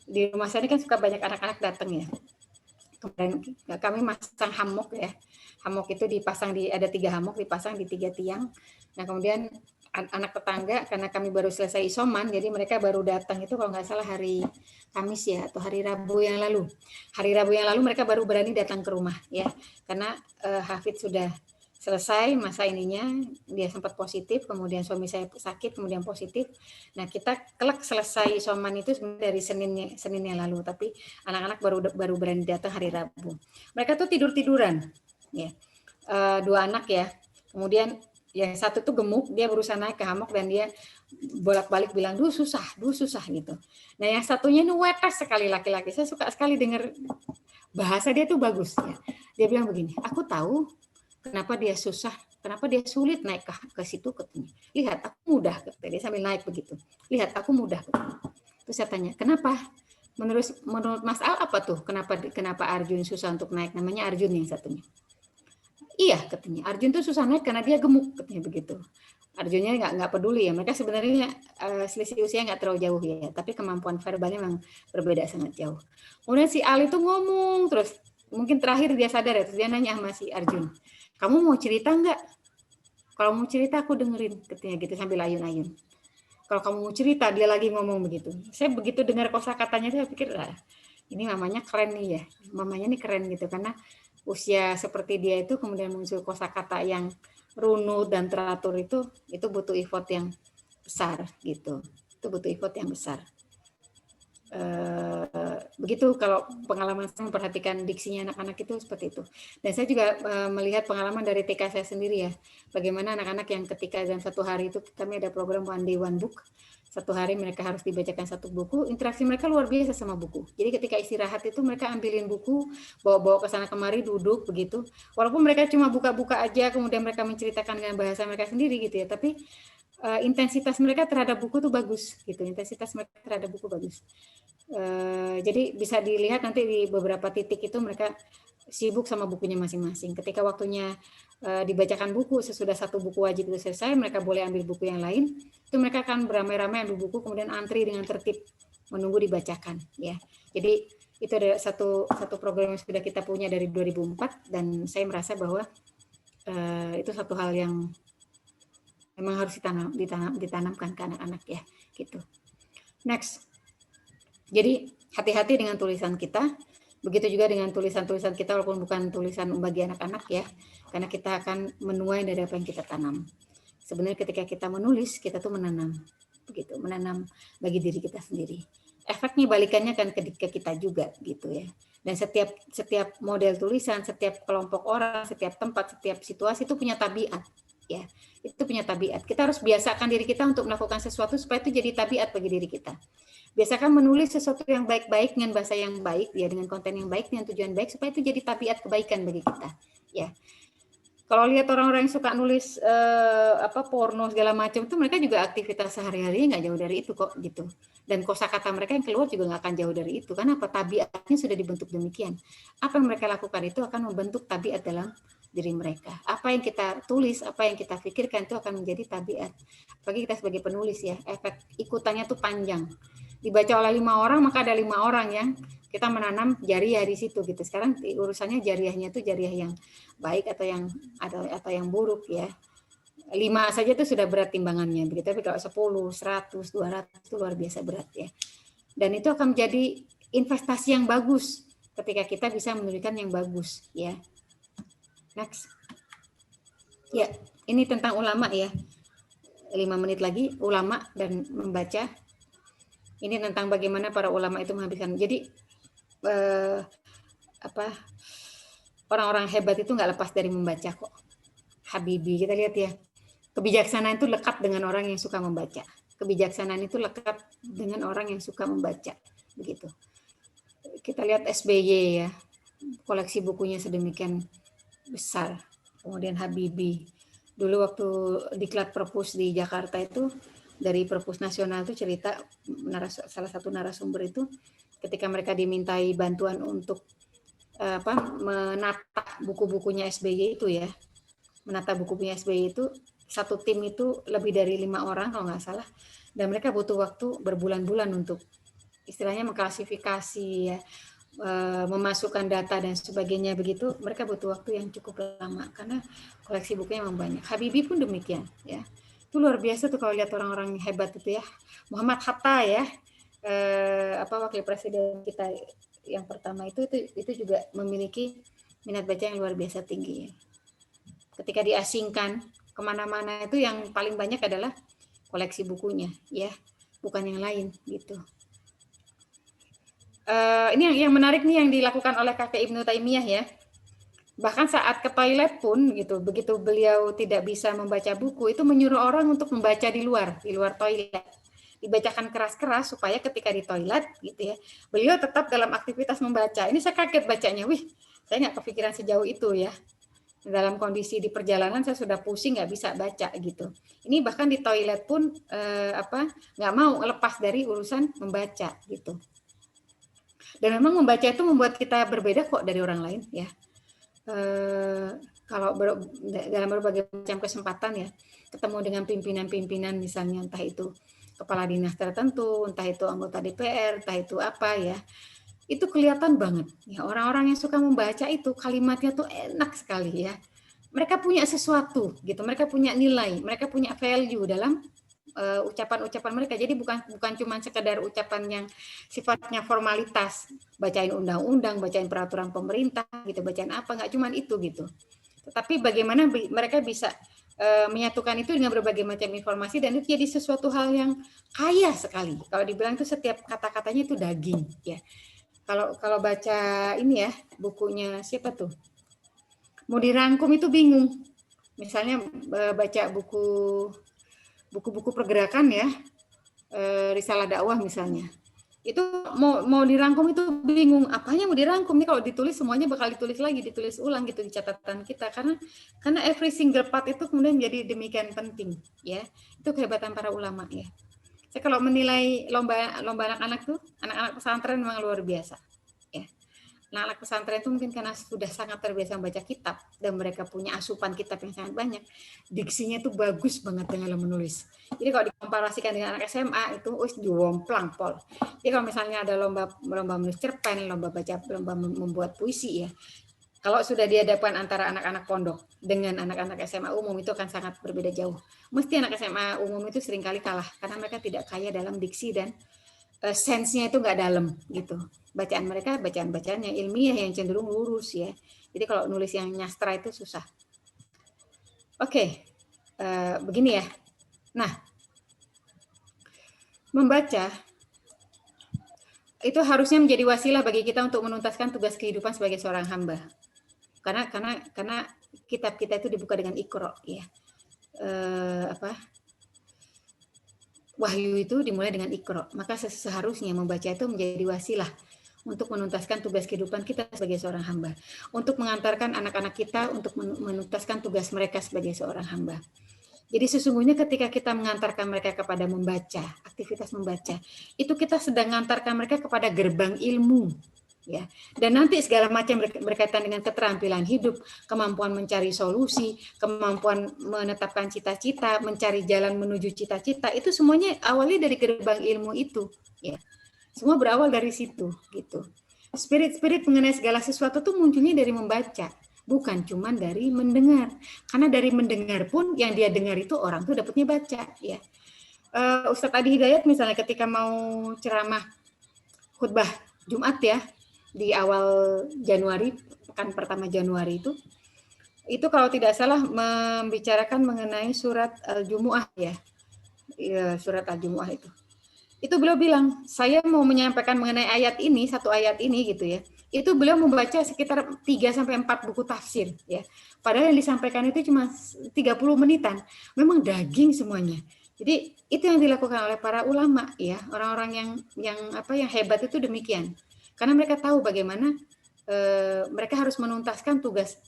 Di rumah saya ini kan suka banyak anak-anak datang ya. Kemudian kami masang hammock ya. Hammock itu dipasang ada 3 hammock dipasang di 3 tiang. Nah kemudian anak tetangga, karena kami baru selesai isoman, jadi mereka baru datang itu kalau nggak salah hari Kamis ya, atau hari Rabu yang lalu. Hari Rabu yang lalu mereka baru berani datang ke rumah ya, karena Hafid sudah selesai masa ininya, dia sempat positif, kemudian suami saya sakit, kemudian positif. Nah, kita kelak selesai isoman itu sebenarnya dari Seninnya lalu, tapi anak-anak baru berani datang hari Rabu. Mereka tuh tidur-tiduran, ya. 2 anak ya. Kemudian yang satu tuh gemuk, dia berusaha naik ke hammock dan dia bolak-balik bilang, duh susah gitu. Nah, yang satunya ini wetes sekali laki-laki. Saya suka sekali dengar bahasa dia tuh bagus ya. Dia bilang begini, aku tahu kenapa dia susah, kenapa dia sulit naik ke situ katanya. Lihat, aku mudah, katanya. Dia sambil naik begitu. Lihat, aku mudah. Terus saya tanya, kenapa? Menurut Mas Al apa tuh? Kenapa Arjun susah untuk naik? Namanya Arjun yang satunya. Iya, katanya. Arjun tuh susah naik karena dia gemuk, katanya begitu. Arjunnya nggak peduli ya. Mereka sebenarnya selisih usia nggak terlalu jauh ya, tapi kemampuan verbalnya memang berbeda sangat jauh. Kemudian si Ali tuh ngomong terus. Mungkin terakhir dia sadar ya, terus dia nanya sama si Arjun, kamu mau cerita nggak? Kalau mau cerita aku dengerin, katanya gitu sambil ayun-ayun. Kalau kamu mau cerita, dia lagi ngomong begitu. Saya begitu dengar kosakatanya, saya pikir, ini mamanya keren nih ya. Mamanya nih keren gitu, karena usia seperti dia itu kemudian muncul kosakata yang runut dan teratur itu butuh effort yang besar gitu. Itu butuh effort yang besar. Begitu kalau pengalaman saya memperhatikan diksinya anak-anak itu seperti itu. Dan saya juga melihat pengalaman dari TK saya sendiri ya, bagaimana anak-anak yang ketika dalam satu hari itu kami ada program One Day One Book, satu hari mereka harus dibacakan satu buku, interaksi mereka luar biasa sama buku. Jadi ketika istirahat itu mereka ambilin buku, bawa-bawa ke sana kemari, duduk begitu. Walaupun mereka cuma buka-buka aja, kemudian mereka menceritakan dengan bahasa mereka sendiri gitu ya, tapi intensitas mereka terhadap buku tuh bagus gitu. Intensitas mereka terhadap buku bagus. Jadi bisa dilihat nanti di beberapa titik itu mereka sibuk sama bukunya masing-masing. Ketika waktunya dibacakan buku, sesudah satu buku wajib itu selesai, mereka boleh ambil buku yang lain. Itu mereka akan beramai-ramai ambil buku, kemudian antri dengan tertib menunggu dibacakan. Ya, jadi itu ada satu program yang sudah kita punya dari 2004 dan saya merasa bahwa itu satu hal yang memang harus ditanamkan ke anak-anak ya, gitu. Next. Jadi hati-hati dengan tulisan kita, begitu juga dengan tulisan-tulisan kita walaupun bukan tulisan bagi anak-anak ya, karena kita akan menuai dari apa yang kita tanam. Sebenarnya ketika kita menulis, kita tuh menanam, begitu, menanam bagi diri kita sendiri. Efeknya balikannya kan ke kita juga gitu ya. Dan setiap model tulisan, setiap kelompok orang, setiap tempat, setiap situasi itu punya tabiat ya. Itu punya tabiat. Kita harus biasakan diri kita untuk melakukan sesuatu supaya itu jadi tabiat bagi diri kita. Biasakan menulis sesuatu yang baik-baik dengan bahasa yang baik ya, dengan konten yang baik, dengan tujuan baik supaya itu jadi tabiat kebaikan bagi kita ya. Kalau lihat orang-orang yang suka nulis porno segala macam itu, mereka juga aktivitas sehari-hari nggak jauh dari itu kok gitu. Dan kosakata mereka yang keluar juga nggak akan jauh dari itu. Karena apa? Tabiatnya sudah dibentuk demikian. Apa yang mereka lakukan itu akan membentuk tabiat dalam diri mereka. Apa yang kita tulis, apa yang kita pikirkan itu akan menjadi tabiat. Bagi kita sebagai penulis ya, efek ikutannya tuh panjang. Dibaca oleh 5 orang, maka ada 5 orang yang kita menanam jariah di situ gitu. Sekarang urusannya jariahnya itu jariah yang baik atau yang buruk ya. 5 saja itu sudah berat timbangannya begitu, tapi kalau 10, 100, 200 itu luar biasa berat ya. Dan itu akan menjadi investasi yang bagus ketika kita bisa menuliskan yang bagus ya. Next. Ya, ini tentang ulama ya. 5 menit lagi ulama dan membaca. Ini tentang bagaimana para ulama itu menghabiskan. Jadi orang-orang hebat itu nggak lepas dari membaca kok. Habibie, kita lihat ya. Kebijaksanaan itu lekat dengan orang yang suka membaca. Kebijaksanaan itu lekat dengan orang yang suka membaca. Begitu. Kita lihat SBY ya. Koleksi bukunya sedemikian besar. Kemudian Habibie. Dulu waktu diklat perpus di Jakarta itu, dari Perpus Nasional itu cerita salah satu narasumber itu ketika mereka dimintai bantuan untuk menata buku-bukunya SBY itu ya, menata buku-bukunya SBY itu satu tim itu lebih dari 5 orang kalau nggak salah, dan mereka butuh waktu berbulan-bulan untuk istilahnya mengklasifikasi ya, memasukkan data dan sebagainya begitu. Mereka butuh waktu yang cukup lama karena koleksi bukunya memang banyak. Habibie pun demikian ya. Itu luar biasa tuh kalau lihat orang-orang hebat itu ya. Muhammad Hatta ya, wakil presiden kita yang pertama itu juga memiliki minat baca yang luar biasa tinggi ya. ketika diasingkan kemana-mana itu yang paling banyak adalah koleksi bukunya, ya, bukan yang lain gitu. Ini yang menarik nih yang dilakukan oleh kakek Ibnu Taimiyah ya. Bahkan saat ke toilet pun gitu, begitu beliau tidak bisa membaca buku, itu menyuruh orang untuk membaca di luar toilet. Dibacakan keras-keras supaya ketika di toilet gitu ya, beliau tetap dalam aktivitas membaca. Ini saya kaget bacanya, wih, saya nggak kepikiran sejauh itu ya. Dalam kondisi di perjalanan saya sudah pusing nggak bisa baca gitu. Ini bahkan di toilet pun nggak mau lepas dari urusan membaca gitu. Dan memang membaca itu membuat kita berbeda kok dari orang lain ya. Kalau dalam berbagai macam kesempatan ya, ketemu dengan pimpinan-pimpinan misalnya, entah itu kepala dinas tertentu, entah itu anggota DPR, entah itu apa ya, itu kelihatan banget ya, orang-orang yang suka membaca itu kalimatnya tuh enak sekali ya. Mereka punya sesuatu gitu, mereka punya nilai, mereka punya value dalam ucapan-ucapan mereka. Jadi bukan cuma sekedar ucapan yang sifatnya formalitas, bacain undang-undang, bacain peraturan pemerintah gitu, bacain apa, nggak cuma itu gitu. Tetapi bagaimana mereka bisa menyatukan itu dengan berbagai macam informasi, dan itu jadi sesuatu hal yang kaya sekali. Kalau dibilang itu setiap kata-katanya itu daging ya. Kalau baca ini ya, bukunya siapa tuh? Mau dirangkum itu bingung. Misalnya baca buku-buku pergerakan ya, risalah dakwah misalnya, itu mau dirangkum itu bingung, apanya mau dirangkum nih, kalau ditulis semuanya bakal ditulis lagi, ditulis ulang gitu di catatan kita, karena every single part itu kemudian jadi demikian penting ya. Itu kehebatan para ulama ya. Saya kalau menilai lomba anak-anak tuh, anak-anak pesantren memang luar biasa ya. Anak-anak pesantren itu mungkin karena sudah sangat terbiasa membaca kitab dan mereka punya asupan kitab yang sangat banyak, diksinya itu bagus banget dengan menulis. Jadi kalau dikomparasikan dengan anak SMA itu jomplang pol. Jadi kalau misalnya ada lomba menulis cerpen, lomba baca, lomba membuat puisi ya, kalau sudah dihadapkan antara anak-anak pondok dengan anak-anak SMA umum itu akan sangat berbeda jauh. Mesti anak SMA umum itu seringkali kalah karena mereka tidak kaya dalam diksi dan sense-nya itu nggak dalam gitu. Bacaan mereka bacaan-bacaan yang ilmiah yang cenderung lurus ya. Jadi kalau nulis yang nyastra itu susah. Oke, begini ya. Nah, membaca itu harusnya menjadi wasilah bagi kita untuk menuntaskan tugas kehidupan sebagai seorang hamba. Karena kitab kita itu dibuka dengan Iqra ya. Wahyu itu dimulai dengan Iqra, maka seharusnya membaca itu menjadi wasilah untuk menuntaskan tugas kehidupan kita sebagai seorang hamba, untuk mengantarkan anak-anak kita untuk menuntaskan tugas mereka sebagai seorang hamba. Jadi sesungguhnya ketika kita mengantarkan mereka kepada membaca, aktivitas membaca, itu kita sedang mengantarkan mereka kepada gerbang ilmu. Ya, dan nanti segala macam berkaitan dengan keterampilan hidup, kemampuan mencari solusi, kemampuan menetapkan cita-cita, mencari jalan menuju cita-cita, itu semuanya awalnya dari gerbang ilmu itu ya. Semua berawal dari situ gitu. Spirit mengenai segala sesuatu tuh munculnya dari membaca, bukan cuma dari mendengar. Karena dari mendengar pun yang dia dengar itu orang tuh dapatnya baca ya. Ustadz Adi Hidayat misalnya ketika mau ceramah khutbah Jumat ya, di awal Januari, pekan pertama Januari itu kalau tidak salah membicarakan mengenai surat Al-Jumu'ah ya, surat Al-Jumu'ah itu beliau bilang, saya mau menyampaikan mengenai ayat ini, satu ayat ini gitu ya, itu beliau membaca sekitar 3-4 buku tafsir ya, padahal yang disampaikan itu cuma 30 menitan, memang daging semuanya. Jadi itu yang dilakukan oleh para ulama ya, orang-orang yang hebat itu demikian. Karena mereka tahu bagaimana mereka harus menuntaskan tugas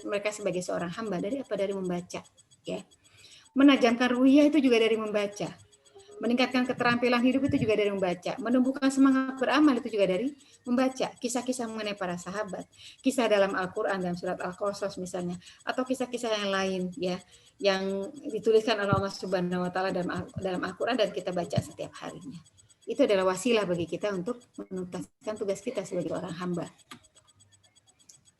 mereka sebagai seorang hamba dari membaca ya. Menajamkan ruhiyah itu juga dari membaca. Meningkatkan keterampilan hidup itu juga dari membaca. Menumbuhkan semangat beramal itu juga dari membaca. Kisah-kisah mengenai para sahabat, kisah dalam Al-Qur'an dalam surat Al-Qasas misalnya, atau kisah-kisah yang lain ya, yang dituliskan oleh Allah Subhanahu wa taala dalam Al-Qur'an dan kita baca setiap harinya. Itu adalah wasilah bagi kita untuk menuntaskan tugas kita sebagai orang hamba.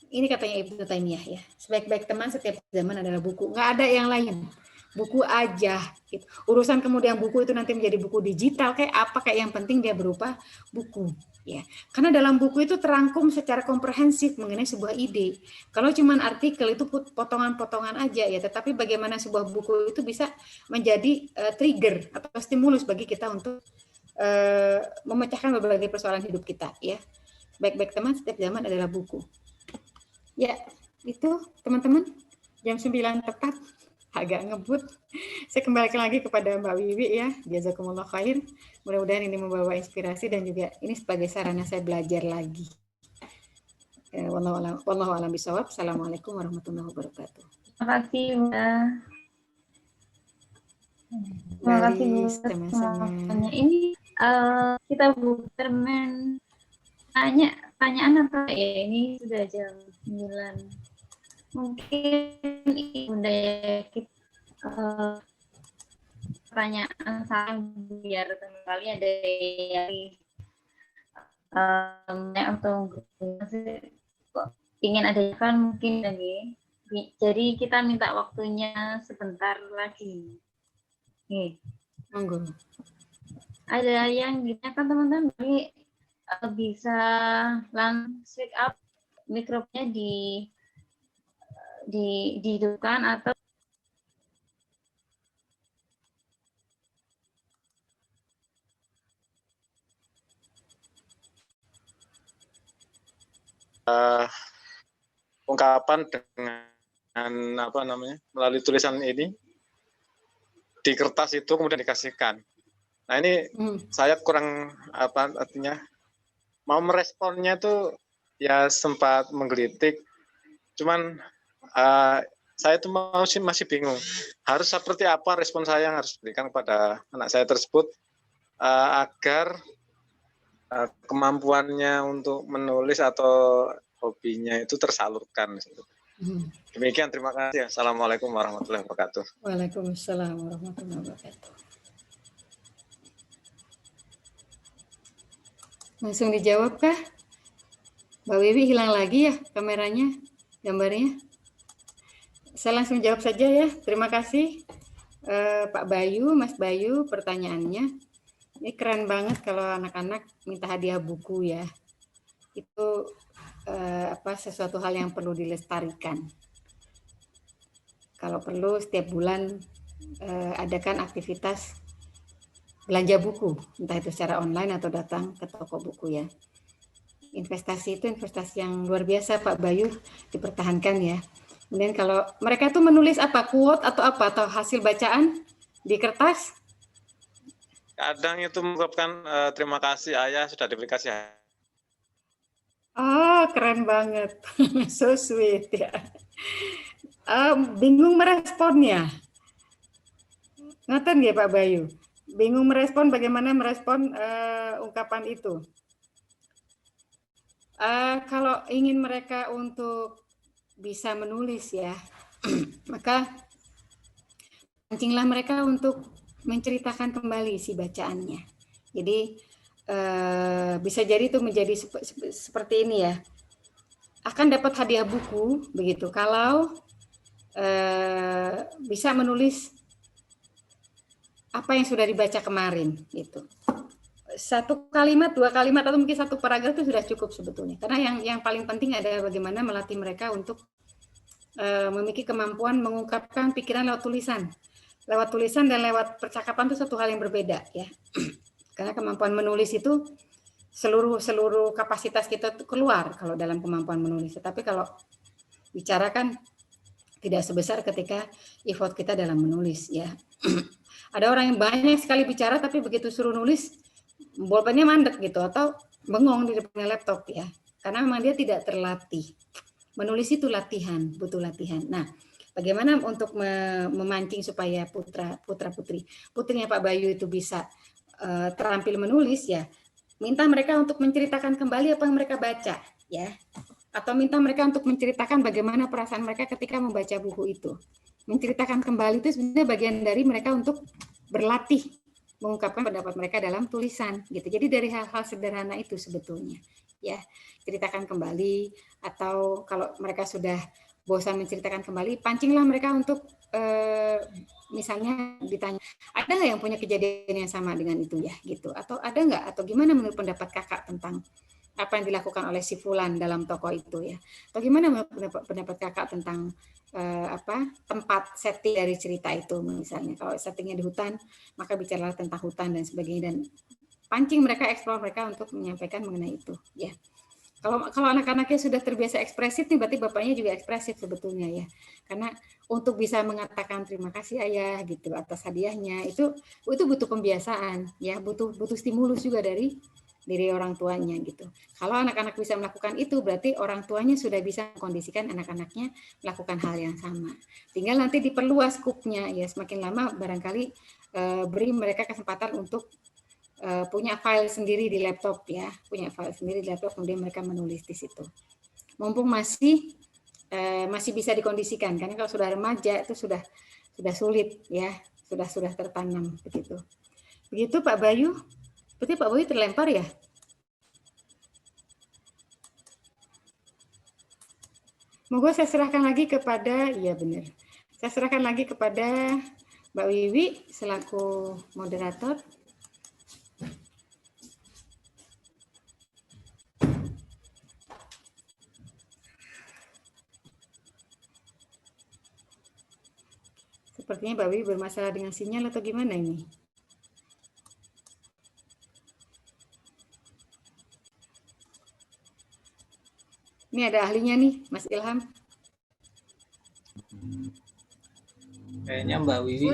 Ini katanya Ibnu Taimiyah ya. Sebaik-baik teman setiap zaman adalah buku. Nggak ada yang lain. Buku aja. Gitu. Urusan kemudian buku itu nanti menjadi buku digital kayak apa, kayak yang penting dia berupa buku. ya. Karena dalam buku itu terangkum secara komprehensif mengenai sebuah ide. Kalau cuman artikel itu potongan-potongan aja ya, tetapi bagaimana sebuah buku itu bisa menjadi trigger atau stimulus bagi kita untuk memecahkan berbagai persoalan hidup kita ya. Baik-baik teman, setiap zaman adalah buku. Ya, itu teman-teman jam 9 tepat, agak ngebut. Saya kembalikan lagi kepada Mbak Wiwi ya, jazakumullah khair. Mudah-mudahan ini membawa inspirasi dan juga ini sebagai sarana saya belajar lagi. Wallahu a'lam bishawab. Assalamualaikum warahmatullahi wabarakatuh. Terima kasih Mbak. Terima kasih Bu. Sama-sama. Ini kita bermain tanyaan apa ya, ini sudah jam 9. Mungkin Bunda kita pertanyaan saya biar kembali ada yang untuk ingin ada kan mungkin lagi. Jadi kita minta waktunya sebentar lagi. Nih. Monggo. Ada yang ditanyakan teman-teman, bisa langsung speak up mikrofonnya dihidupkan atau ungkapan dengan apa namanya melalui tulisan ini di kertas itu kemudian dikasihkan. Nah ini saya kurang apa artinya mau meresponnya tuh ya sempat menggelitik, cuman saya tuh masih bingung harus seperti apa respon saya yang harus diberikan kepada anak saya tersebut agar kemampuannya untuk menulis atau hobinya itu tersalurkan. Demikian, terima kasih. Assalamualaikum warahmatullahi wabarakatuh. Waalaikumsalam warahmatullahi wabarakatuh. Langsung dijawab kah? Mbak Wiwi hilang lagi ya kameranya, gambarnya. Saya langsung jawab saja ya. Terima kasih Pak Bayu, Mas Bayu, pertanyaannya. Ini keren banget kalau anak-anak minta hadiah buku ya. Itu sesuatu hal yang perlu dilestarikan. Kalau perlu setiap bulan adakan aktivitas belanja buku, entah itu secara online atau datang ke toko buku ya. Investasi itu investasi yang luar biasa Pak Bayu, dipertahankan ya. Kemudian kalau mereka tuh menulis apa, quote atau apa, atau hasil bacaan di kertas? Kadang itu mengungkapkan terima kasih ayah sudah diberi kasih. Oh, keren banget. So sweet ya. Bingung meresponnya. Ngaten ya Pak Bayu? Bingung merespon, bagaimana merespon ungkapan itu? Kalau ingin mereka untuk bisa menulis ya, maka pancinglah mereka untuk menceritakan kembali si bacaannya. Jadi bisa jadi itu menjadi seperti ini ya. Akan dapat hadiah buku begitu kalau bisa menulis apa yang sudah dibaca kemarin gitu. 1 kalimat, 2 kalimat atau mungkin 1 paragraf itu sudah cukup sebetulnya. Karena yang paling penting adalah bagaimana melatih mereka untuk memiliki kemampuan mengungkapkan pikiran lewat tulisan. Lewat tulisan dan lewat percakapan itu satu hal yang berbeda ya. Karena kemampuan menulis itu seluruh kapasitas kita itu keluar kalau dalam kemampuan menulis. Tetapi kalau bicara kan tidak sebesar ketika effort kita dalam menulis ya. Ada orang yang banyak sekali bicara tapi begitu suruh nulis bolpennya mandek gitu atau bengong di depan laptop ya. Karena memang dia tidak terlatih. Menulis itu latihan, butuh latihan. Nah, bagaimana untuk memancing supaya putrinya Pak Bayu itu bisa terampil menulis ya? Minta mereka untuk menceritakan kembali apa yang mereka baca ya. Atau minta mereka untuk menceritakan bagaimana perasaan mereka ketika membaca buku itu. Menceritakan kembali itu sebenarnya bagian dari mereka untuk berlatih mengungkapkan pendapat mereka dalam tulisan gitu. Jadi dari hal-hal sederhana itu sebetulnya ya, ceritakan kembali atau kalau mereka sudah bosan menceritakan kembali, pancinglah mereka untuk misalnya ditanya, ada nggak yang punya kejadian yang sama dengan itu ya gitu, atau ada nggak, atau gimana menurut pendapat kakak tentang apa yang dilakukan oleh si Fulan dalam tokoh itu ya, atau gimana menurut pendapat kakak tentang tempat setting dari cerita itu. Misalnya kalau settingnya di hutan, maka bicara tentang hutan dan sebagainya, dan pancing mereka, eksplor mereka untuk menyampaikan mengenai itu ya. Kalau anak-anaknya sudah terbiasa ekspresif nih, berarti bapaknya juga ekspresif sebetulnya ya. Karena untuk bisa mengatakan terima kasih ayah gitu atas hadiahnya, itu butuh pembiasaan ya, butuh stimulus juga dari orang tuanya gitu. Kalau anak-anak bisa melakukan itu, berarti orang tuanya sudah bisa mengkondisikan anak-anaknya melakukan hal yang sama. Tinggal nanti diperluas skupnya ya, semakin lama barangkali beri mereka kesempatan untuk punya file sendiri di laptop ya, kemudian mereka menulis di situ. Mumpung masih bisa dikondisikan, karena kalau sudah remaja itu sudah sulit ya, sudah tertanam begitu. Begitu Pak Bayu. Berarti Pak Bayu terlempar ya? Moga saya serahkan lagi kepada, iya benar. Saya serahkan lagi kepada Mbak Wiwi selaku moderator. Sepertinya Mbak Wiwi bermasalah dengan sinyal atau gimana ini? Ini ada ahlinya nih, Mas Ilham. Kayaknya Mbak Wiwi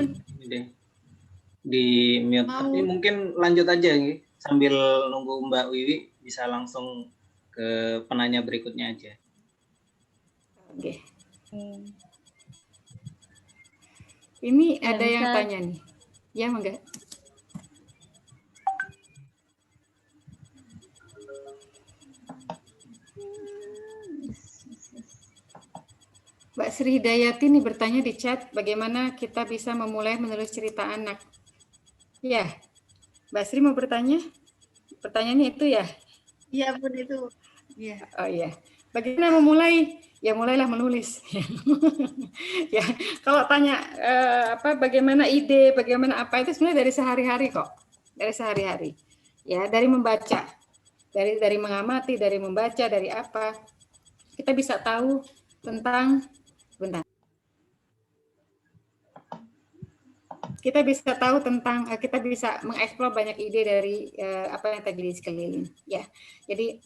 di mute, tapi mungkin lanjut aja nih, sambil nunggu Mbak Wiwi bisa langsung ke penanya berikutnya aja. Oke. Ini ada yang tanya nih. Ya, Mangga. Mbak Sri Hidayati nih bertanya di chat, bagaimana kita bisa memulai menulis cerita anak? Ya, Mbak Sri mau bertanya? Pertanyaannya itu ya? Iya, Bun, itu. Iya. Oh iya. Bagaimana memulai? Ya mulailah menulis. Ya, kalau tanya bagaimana ide, bagaimana apa, itu sebenarnya dari sehari-hari kok. Dari sehari-hari. Ya, dari membaca. Dari mengamati, dari membaca, dari apa. Kita bisa tahu tentang kita bisa mengeksplor banyak ide dari apa yang terjadi di sekeliling ya. Jadi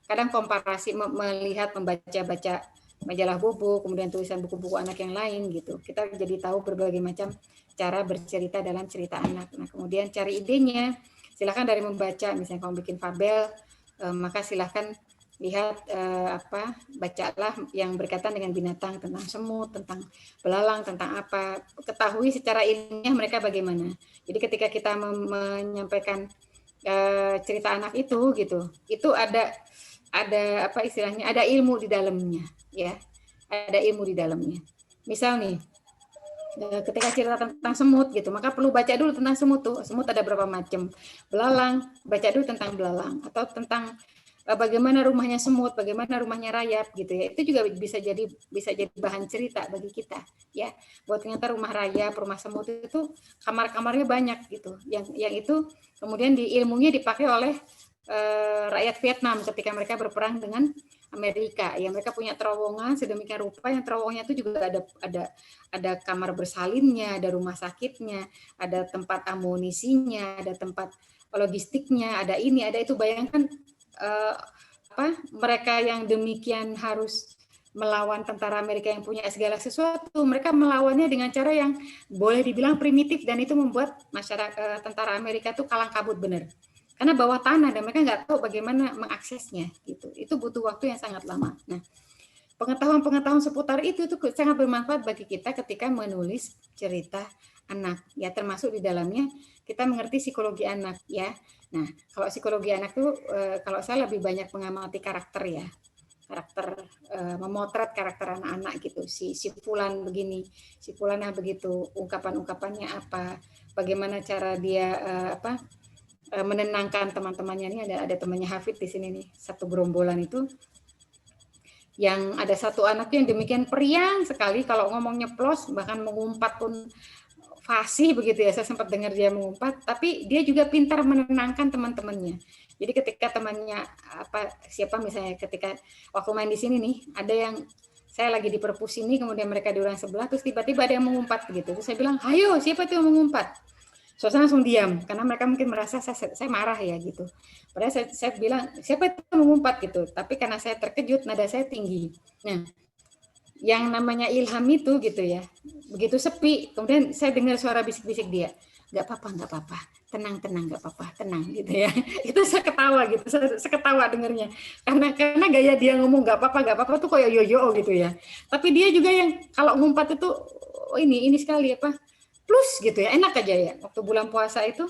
kadang komparasi, melihat, membaca majalah Bobo, kemudian tulisan buku-buku anak yang lain gitu, kita jadi tahu berbagai macam cara bercerita dalam cerita anak. Nah, kemudian cari idenya, silakan dari membaca. Misalnya kamu bikin fabel, maka silakan lihat bacalah yang berkaitan dengan binatang, tentang semut, tentang belalang, tentang apa, ketahui secara ilmiah mereka bagaimana. Jadi ketika kita menyampaikan cerita anak itu gitu, itu ada apa istilahnya, ada ilmu di dalamnya ya, ada ilmu di dalamnya. Misal nih, ketika cerita tentang semut gitu, maka perlu baca dulu tentang semut tuh, semut ada berapa macam, belalang, baca dulu tentang belalang, atau tentang bagaimana rumahnya semut, bagaimana rumahnya rayap gitu ya. Itu juga bisa jadi bahan cerita bagi kita ya. Buat ternyata rumah rayap, rumah semut itu kamar-kamarnya banyak gitu. Yang itu kemudian ilmunya dipakai oleh rakyat Vietnam ketika mereka berperang dengan Amerika. Ya, mereka punya terowongan sedemikian rupa, yang terowongannya itu juga ada kamar bersalinnya, ada rumah sakitnya, ada tempat amunisinya, ada tempat logistiknya, ada ini, ada itu. Bayangkan mereka yang demikian harus melawan tentara Amerika yang punya segala sesuatu, mereka melawannya dengan cara yang boleh dibilang primitif, dan itu membuat masyarakat tentara Amerika itu kalang kabut benar, karena bawah tanah dan mereka nggak tahu bagaimana mengaksesnya gitu. Itu butuh waktu yang sangat lama. Nah, pengetahuan seputar itu sangat bermanfaat bagi kita ketika menulis cerita anak ya, termasuk di dalamnya kita mengerti psikologi anak ya. Nah, kalau psikologi anak tuh kalau saya lebih banyak mengamati karakter ya, memotret karakter anak-anak gitu. Si Fulan begini, si Fulanah begitu, ungkapan-ungkapannya apa, bagaimana cara dia menenangkan teman-temannya. Ini ada temannya Hafid di sini nih, satu gerombolan itu yang ada satu anak yang demikian periang sekali kalau ngomong nyeplos, bahkan mengumpat pun fasih begitu ya. Saya sempat dengar dia mengumpat, tapi dia juga pintar menenangkan teman-temannya. Jadi ketika temannya siapa misalnya ketika waktu main di sini nih, ada yang saya lagi di perpus ini, kemudian mereka di orang sebelah, terus tiba-tiba ada yang mengumpat begitu. Terus saya bilang, ayo siapa itu yang mengumpat? Suasana langsung diam, karena mereka mungkin merasa saya marah ya gitu. Padahal saya bilang, siapa itu yang mengumpat gitu. Tapi karena saya terkejut, nada saya tinggi. Nah, yang namanya ilham itu gitu ya, begitu sepi, kemudian saya dengar suara bisik-bisik dia, nggak apa-apa, tenang, nggak apa-apa, tenang gitu ya. Itu saya ketawa gitu, saya ketawa dengernya, karena gaya dia ngomong nggak apa-apa tuh kayak yoyo gitu ya. Tapi dia juga yang kalau ngumpat itu ini sekali plus gitu ya, enak aja ya. Waktu bulan puasa itu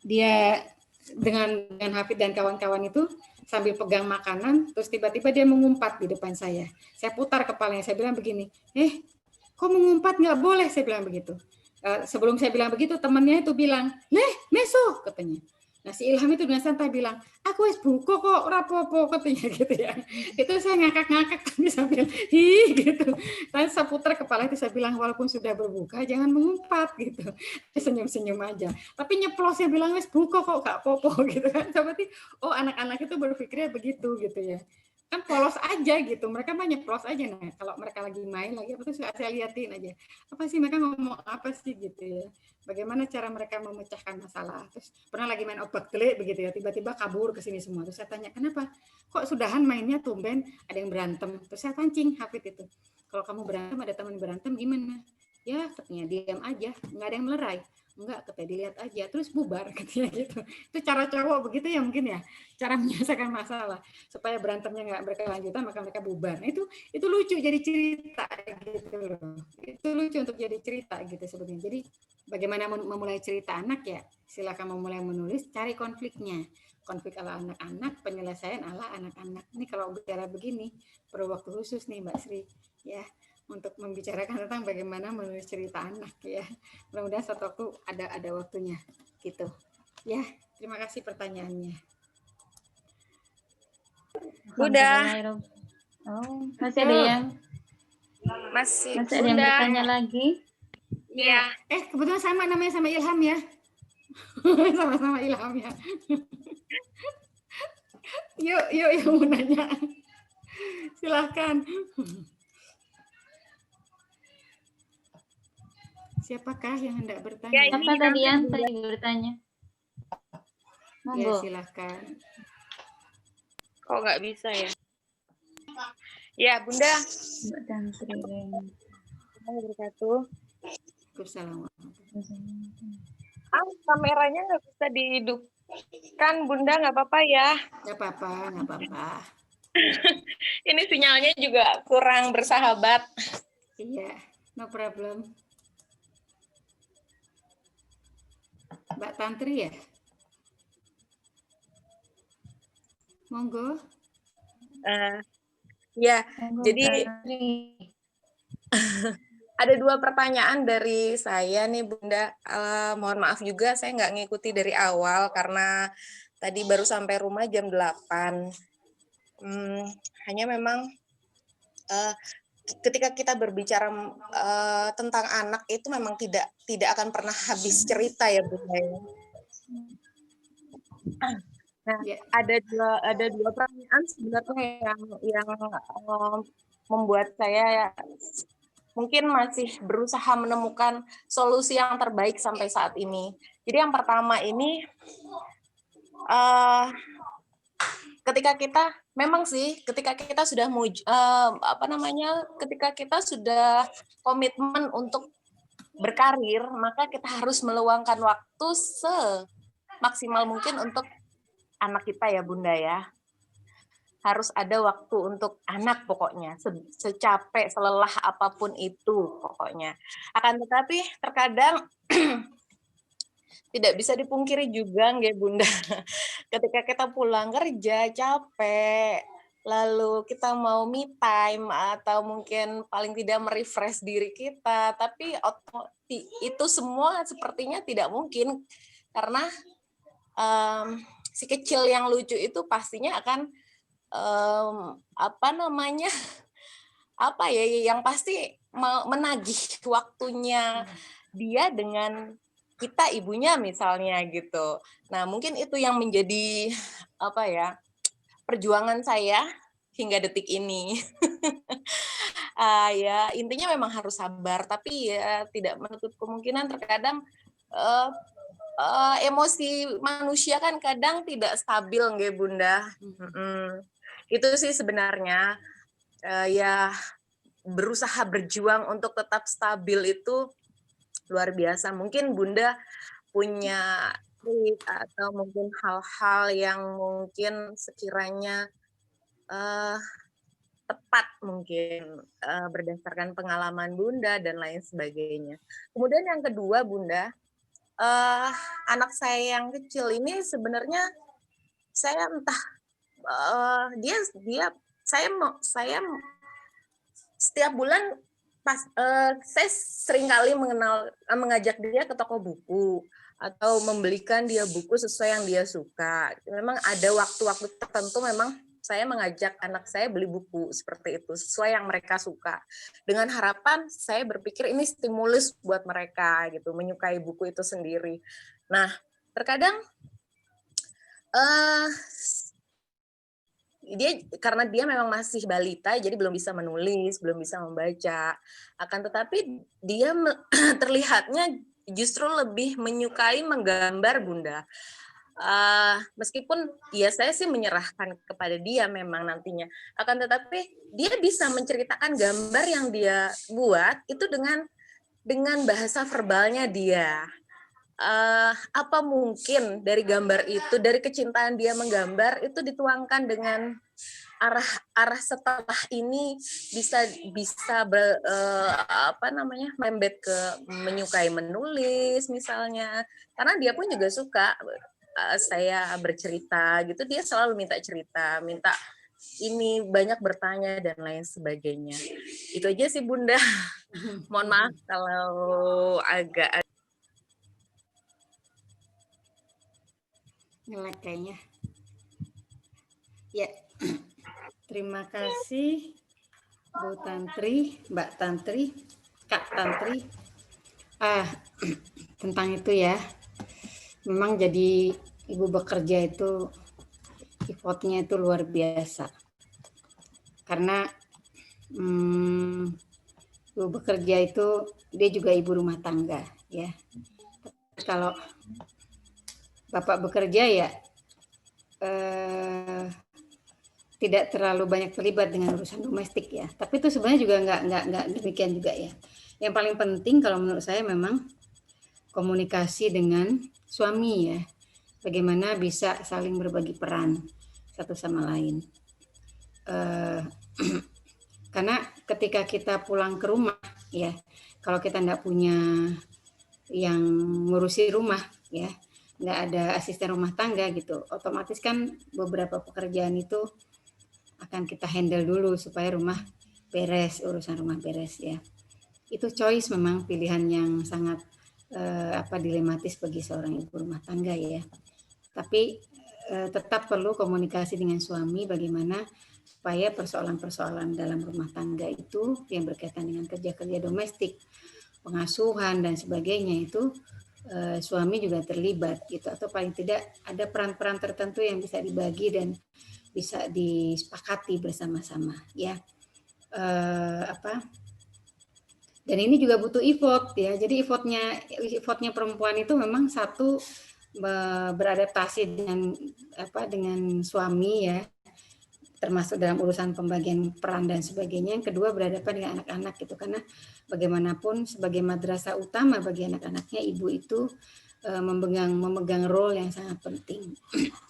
dia dengan Hafid dan kawan-kawan itu sambil pegang makanan, terus tiba-tiba dia mengumpat di depan saya. Saya putar kepalanya, saya bilang begini, kok mengumpat, nggak boleh, saya bilang begitu. Sebelum saya bilang begitu, temannya itu bilang, meso, katanya. Nah, si Ilham itu dengan santai bilang, aku wis buka kok, rapopo, katanya gitu ya. Itu saya ngakak-ngakak, tapi sambil, gitu. Saya putar kepala itu, saya bilang, walaupun sudah berbuka, jangan mengumpat, gitu. Senyum-senyum aja. Tapi nyeplosnya bilang, wis buka kok, gak popo, gitu kan. Berarti, anak-anak itu berpikirnya begitu, gitu ya. Kan polos aja gitu, mereka banyak polos aja. Nah, kalau mereka lagi main lagi apa tuh saya liatin aja, apa sih mereka ngomong apa sih gitu ya, bagaimana cara mereka memecahkan masalah. Terus pernah lagi main obak telik begitu ya, tiba-tiba kabur ke sini semua. Terus saya tanya, kenapa kok sudahan mainnya tumben, ada yang berantem. Terus saya pancing Hafid itu, kalau kamu berantem, ada teman berantem gimana ya, katanya diam aja, nggak ada yang melerai. Enggak, katanya dilihat aja, terus bubar, katanya gitu. Itu cara cowok begitu ya mungkin ya, cara menyelesaikan masalah supaya berantemnya nggak berkelanjutan, maka mereka bubar. Nah, itu lucu jadi cerita gitu loh. Itu lucu untuk jadi cerita gitu sebetulnya. Jadi bagaimana memulai cerita anak ya, silakan memulai menulis, cari konfliknya. Konflik ala anak-anak, penyelesaian ala anak-anak. Ini kalau bicara begini perlu waktu khusus nih Mbak Sri ya, untuk membicarakan tentang bagaimana menulis cerita anak ya. Mudah-mudahan suatu waktu ada waktunya gitu. Ya, terima kasih pertanyaannya. Udah. Oh, masih ada yang masih ada yang bertanya lagi? Iya. Kebetulan sama namanya sama Ilham ya. Sama-sama Ilham ya. Yuk yang mau nanya. Silahkan. Siapakah yang hendak bertanya? Ya, siapa tadi yang bertanya? Monggo. Ya, silahkan. Kok nggak bisa ya? Ya, Bunda. Mbak Tantri. Wabarakatuh. Kameranya nggak bisa dihidupkan, Bunda, nggak apa-apa ya? Nggak apa-apa. Ini sinyalnya juga kurang bersahabat. Iya, no problem. Mbak Tantri ya? Monggo. Ya, jadi ada 2 pertanyaan dari saya nih Bunda. Mohon maaf juga saya nggak ngikuti dari awal karena tadi baru sampai rumah jam 8. Hanya memang ketika kita berbicara tentang anak itu memang tidak akan pernah habis cerita ya Bunda. Nah, ada dua pertanyaan sebenarnya yang membuat saya mungkin masih berusaha menemukan solusi yang terbaik sampai saat ini. Jadi yang pertama ini ketika kita sudah ketika kita sudah komitmen untuk berkarir, maka kita harus meluangkan waktu semaksimal mungkin untuk anak kita ya Bunda ya. Harus ada waktu untuk anak pokoknya, secapek, selelah apapun itu pokoknya. Akan tetapi terkadang tidak bisa dipungkiri juga nggih Bunda. Ketika kita pulang kerja capek, lalu kita mau me time atau mungkin paling tidak merefresh diri kita, tapi itu semua sepertinya tidak mungkin karena si kecil yang lucu itu pastinya akan apa namanya, apa ya, yang pasti menagih waktunya dia dengan kita ibunya misalnya gitu. Nah, mungkin itu yang menjadi apa ya, perjuangan saya hingga detik ini. Ya intinya memang harus sabar, tapi ya tidak menutup kemungkinan terkadang emosi manusia kan kadang tidak stabil nggih Bunda. Itu sih sebenarnya ya berusaha berjuang untuk tetap stabil itu luar biasa. Mungkin Bunda punya trik atau mungkin hal-hal yang mungkin sekiranya tepat mungkin berdasarkan pengalaman Bunda dan lain sebagainya. Kemudian yang kedua Bunda, anak saya yang kecil ini sebenarnya saya entah saya setiap bulan saya seringkali mengajak dia ke toko buku atau membelikan dia buku sesuai yang dia suka. Memang ada waktu-waktu tertentu memang saya mengajak anak saya beli buku seperti itu sesuai yang mereka suka. Dengan harapan saya berpikir ini stimulus buat mereka gitu, menyukai buku itu sendiri. Nah, terkadang karena dia memang masih balita, jadi belum bisa menulis, belum bisa membaca. Akan tetapi dia terlihatnya justru lebih menyukai menggambar Bunda. Meskipun ya saya sih menyerahkan kepada dia memang nantinya. Akan tetapi dia bisa menceritakan gambar yang dia buat itu dengan bahasa verbalnya dia. Apa mungkin dari gambar itu, dari kecintaan dia menggambar itu dituangkan dengan arah setelah ini bisa membet ke menyukai menulis misalnya, karena dia pun juga suka saya bercerita gitu, dia selalu minta cerita, minta ini, banyak bertanya dan lain sebagainya. Itu aja sih Bunda. Mohon maaf kalau agak ngelek kayaknya. Ya, terima kasih Bu Tantri, Mbak Tantri, Kak Tantri. Tentang itu ya. Memang jadi ibu bekerja itu effortnya itu luar biasa. Karena ibu bekerja itu dia juga ibu rumah tangga ya. Kalau Bapak bekerja ya tidak terlalu banyak terlibat dengan urusan domestik ya. Tapi itu sebenarnya juga nggak demikian juga ya. Yang paling penting kalau menurut saya memang komunikasi dengan suami ya. Bagaimana bisa saling berbagi peran satu sama lain. Karena ketika kita pulang ke rumah ya, kalau kita nggak punya yang ngurusi rumah ya, nggak ada asisten rumah tangga gitu, otomatis kan beberapa pekerjaan itu akan kita handle dulu supaya rumah beres, urusan rumah beres ya. Itu choice memang pilihan yang sangat dilematis bagi seorang ibu rumah tangga ya. Tapi tetap perlu komunikasi dengan suami bagaimana supaya persoalan-persoalan dalam rumah tangga itu yang berkaitan dengan kerja-kerja domestik, pengasuhan dan sebagainya itu suami juga terlibat gitu, atau paling tidak ada peran-peran tertentu yang bisa dibagi dan bisa disepakati bersama-sama ya. Dan ini juga butuh effort ya. Jadi effortnya perempuan itu memang satu beradaptasi dengan suami ya, termasuk dalam urusan pembagian peran dan sebagainya. Yang kedua berhadapan dengan anak-anak gitu, karena bagaimanapun sebagai madrasah utama bagi anak-anaknya, ibu itu memegang role yang sangat penting.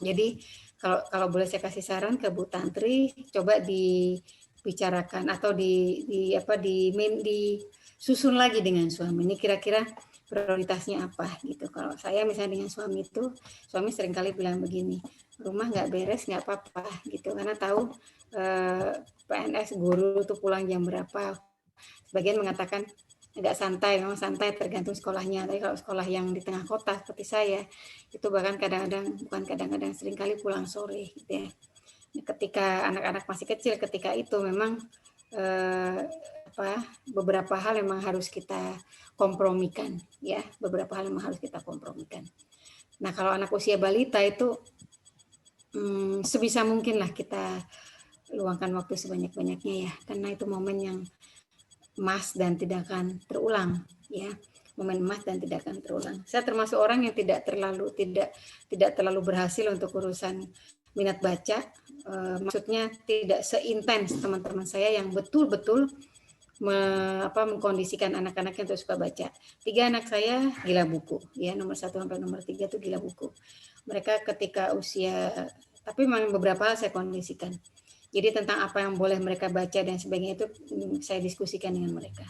Jadi kalau boleh saya kasih saran ke Bu Tantri, coba dibicarakan atau disusun lagi dengan suami. Ini kira-kira prioritasnya apa gitu. Kalau saya misalnya dengan suami itu, suami seringkali bilang begini, rumah nggak beres nggak apa-apa gitu, karena tahu PNS guru tuh pulang jam berapa. Sebagian mengatakan agak santai, memang santai tergantung sekolahnya. Tapi kalau sekolah yang di tengah kota seperti saya, itu bahkan seringkali pulang sore gitu ya. Ketika anak-anak masih kecil, ketika itu memang beberapa hal memang harus kita kompromikan, ya. Beberapa hal memang harus kita kompromikan. Nah, kalau anak usia balita itu sebisa mungkin lah kita luangkan waktu sebanyak-banyaknya ya, karena itu momen yang emas dan tidak akan terulang, ya. Momen emas dan tidak akan terulang. Saya termasuk orang yang tidak terlalu berhasil untuk urusan minat baca. Maksudnya tidak seintens teman-teman saya yang betul-betul mengkondisikan anak-anaknya untuk suka baca. 3 anak saya gila buku, ya, nomor 1 sampai nomor 3 itu gila buku. Mereka ketika usia, tapi memang beberapa hal saya kondisikan. Jadi tentang apa yang boleh mereka baca dan sebagainya itu saya diskusikan dengan mereka.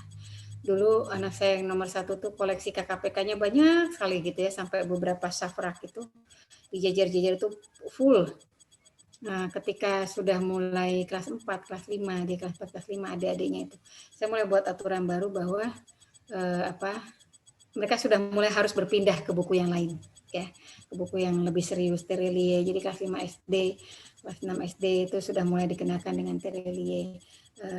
Dulu anak saya yang nomor 1 tuh koleksi KKPK-nya banyak sekali gitu ya, sampai beberapa safrak itu dijajar-jajar itu full. Nah, ketika sudah mulai kelas 4, kelas 5, di kelas 4, kelas 5 adik-adiknya itu, saya mulai buat aturan baru bahwa mereka sudah mulai harus berpindah ke buku yang lain, ya, ke buku yang lebih serius, Terelie. Jadi kelas 5 SD, kelas 6 SD itu sudah mulai dikenakan dengan Terelie,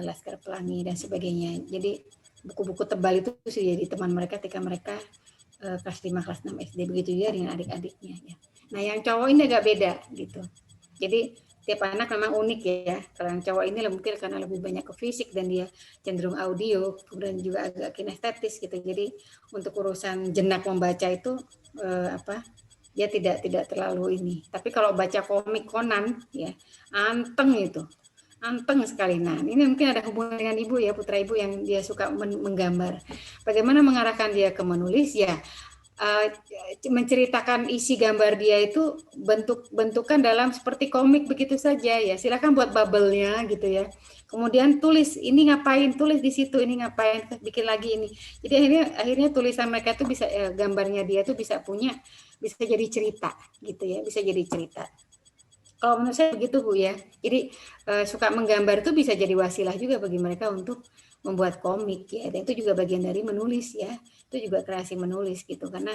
Laskar Pelangi dan sebagainya. Jadi buku-buku tebal itu sudah jadi teman mereka ketika mereka kelas 5, kelas 6 SD, begitu juga dengan adik-adiknya. Ya. Nah, yang cowok ini agak beda gitu. Jadi tiap anak memang unik ya. Kalau yang cowok ini mungkin karena lebih banyak ke fisik dan dia cenderung audio, kemudian juga agak kinestetis gitu. Jadi untuk urusan jenak membaca itu dia tidak terlalu ini. Tapi kalau baca komik Conan ya, anteng sekali. Nah, ini mungkin ada hubungan dengan ibu ya, putra ibu yang dia suka menggambar. Bagaimana mengarahkan dia ke menulis ya? Menceritakan isi gambar dia itu bentukan dalam seperti komik begitu saja ya. Silakan buat bubble-nya gitu ya. Kemudian tulis ini ngapain, tulis di situ ini ngapain, bikin lagi ini. Jadi akhirnya tulisan mereka itu bisa gambarnya dia itu bisa jadi cerita gitu ya, bisa jadi cerita. Kalau menurut saya begitu Bu ya. Jadi suka menggambar itu bisa jadi wasilah juga bagi mereka untuk membuat komik ya. Dan itu juga bagian dari menulis ya. Itu juga kreasi menulis gitu, karena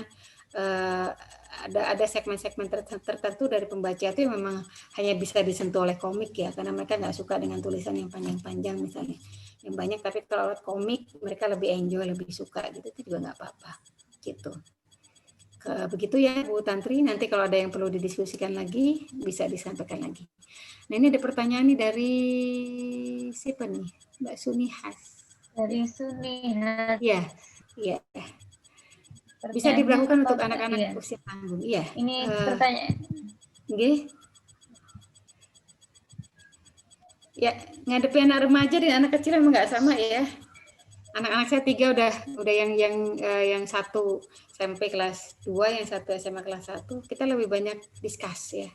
ada segmen-segmen tertentu dari pembaca itu yang memang hanya bisa disentuh oleh komik ya, karena mereka nggak suka dengan tulisan yang panjang-panjang misalnya, yang banyak. Tapi kalau lewat komik mereka lebih enjoy, lebih suka gitu, itu juga nggak apa-apa gitu. Begitu ya Bu Tantri, nanti kalau ada yang perlu didiskusikan lagi bisa disampaikan lagi. Nah, ini ada pertanyaan nih dari siapa nih, Mbak Sunihas. Dari Sunihas. Ya. Iya. Bisa diberlakukan untuk anak-anak usia tanggung. Iya. Ini pertanyaan. Nggih. Ya, ngadepi anak remaja dan anak kecil memang nggak sama ya. Anak-anak saya 3 udah yang 1 SMP kelas 2, yang 1 SMA kelas 1. Kita lebih banyak discuss ya.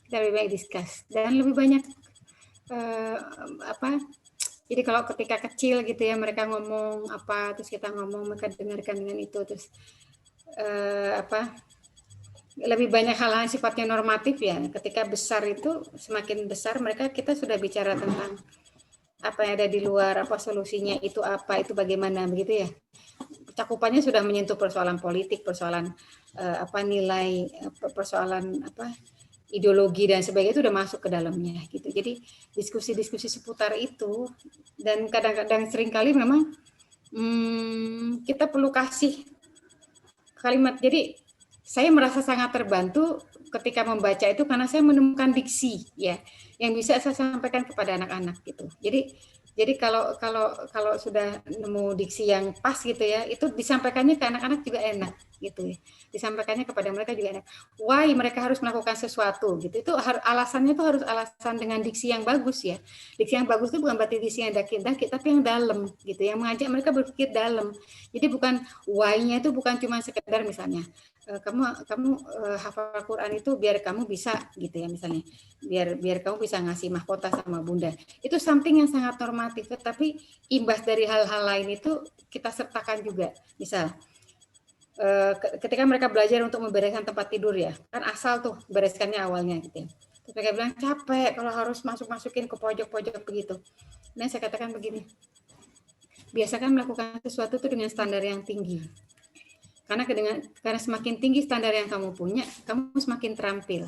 Kita lebih banyak discuss dan lebih banyak jadi kalau ketika kecil gitu ya, mereka ngomong apa, terus kita ngomong, mereka dengarkan dengan itu, terus lebih banyak hal-hal sifatnya normatif ya. Ketika besar itu, semakin besar kita sudah bicara tentang apa yang ada di luar, apa solusinya itu apa, itu bagaimana, begitu ya. Cakupannya sudah menyentuh persoalan politik, persoalan nilai, persoalan ideologi dan sebagainya, itu udah masuk ke dalamnya gitu. Jadi diskusi-diskusi seputar itu, dan kadang-kadang seringkali memang kita perlu kasih kalimat. Jadi saya merasa sangat terbantu ketika membaca itu karena saya menemukan diksi ya yang bisa saya sampaikan kepada anak-anak gitu. Jadi kalau sudah nemu diksi yang pas gitu ya, itu disampaikannya ke anak-anak juga enak gitu ya. Disampaikannya kepada mereka juga enak. Why mereka harus melakukan sesuatu gitu. Itu alasannya itu harus alasan dengan diksi yang bagus ya. Diksi yang bagus itu bukan berarti diksi yang daki-daki, tapi yang dalam gitu, yang mengajak mereka berpikir dalam. Jadi bukan why-nya itu bukan cuma sekedar misalnya kamu hafal Quran itu biar kamu bisa gitu ya, misalnya biar kamu bisa ngasih mahkota sama bunda. Itu something yang sangat normatif, tapi imbas dari hal-hal lain itu kita sertakan juga. Misal ketika mereka belajar untuk membereskan tempat tidur ya, kan asal tuh bereskannya awalnya gitu ya. Terus mereka bilang capek kalau harus masukin ke pojok-pojok begitu. Nah, saya katakan begini, biasakan melakukan sesuatu itu dengan standar yang tinggi. Karena semakin tinggi standar yang kamu punya, kamu semakin terampil.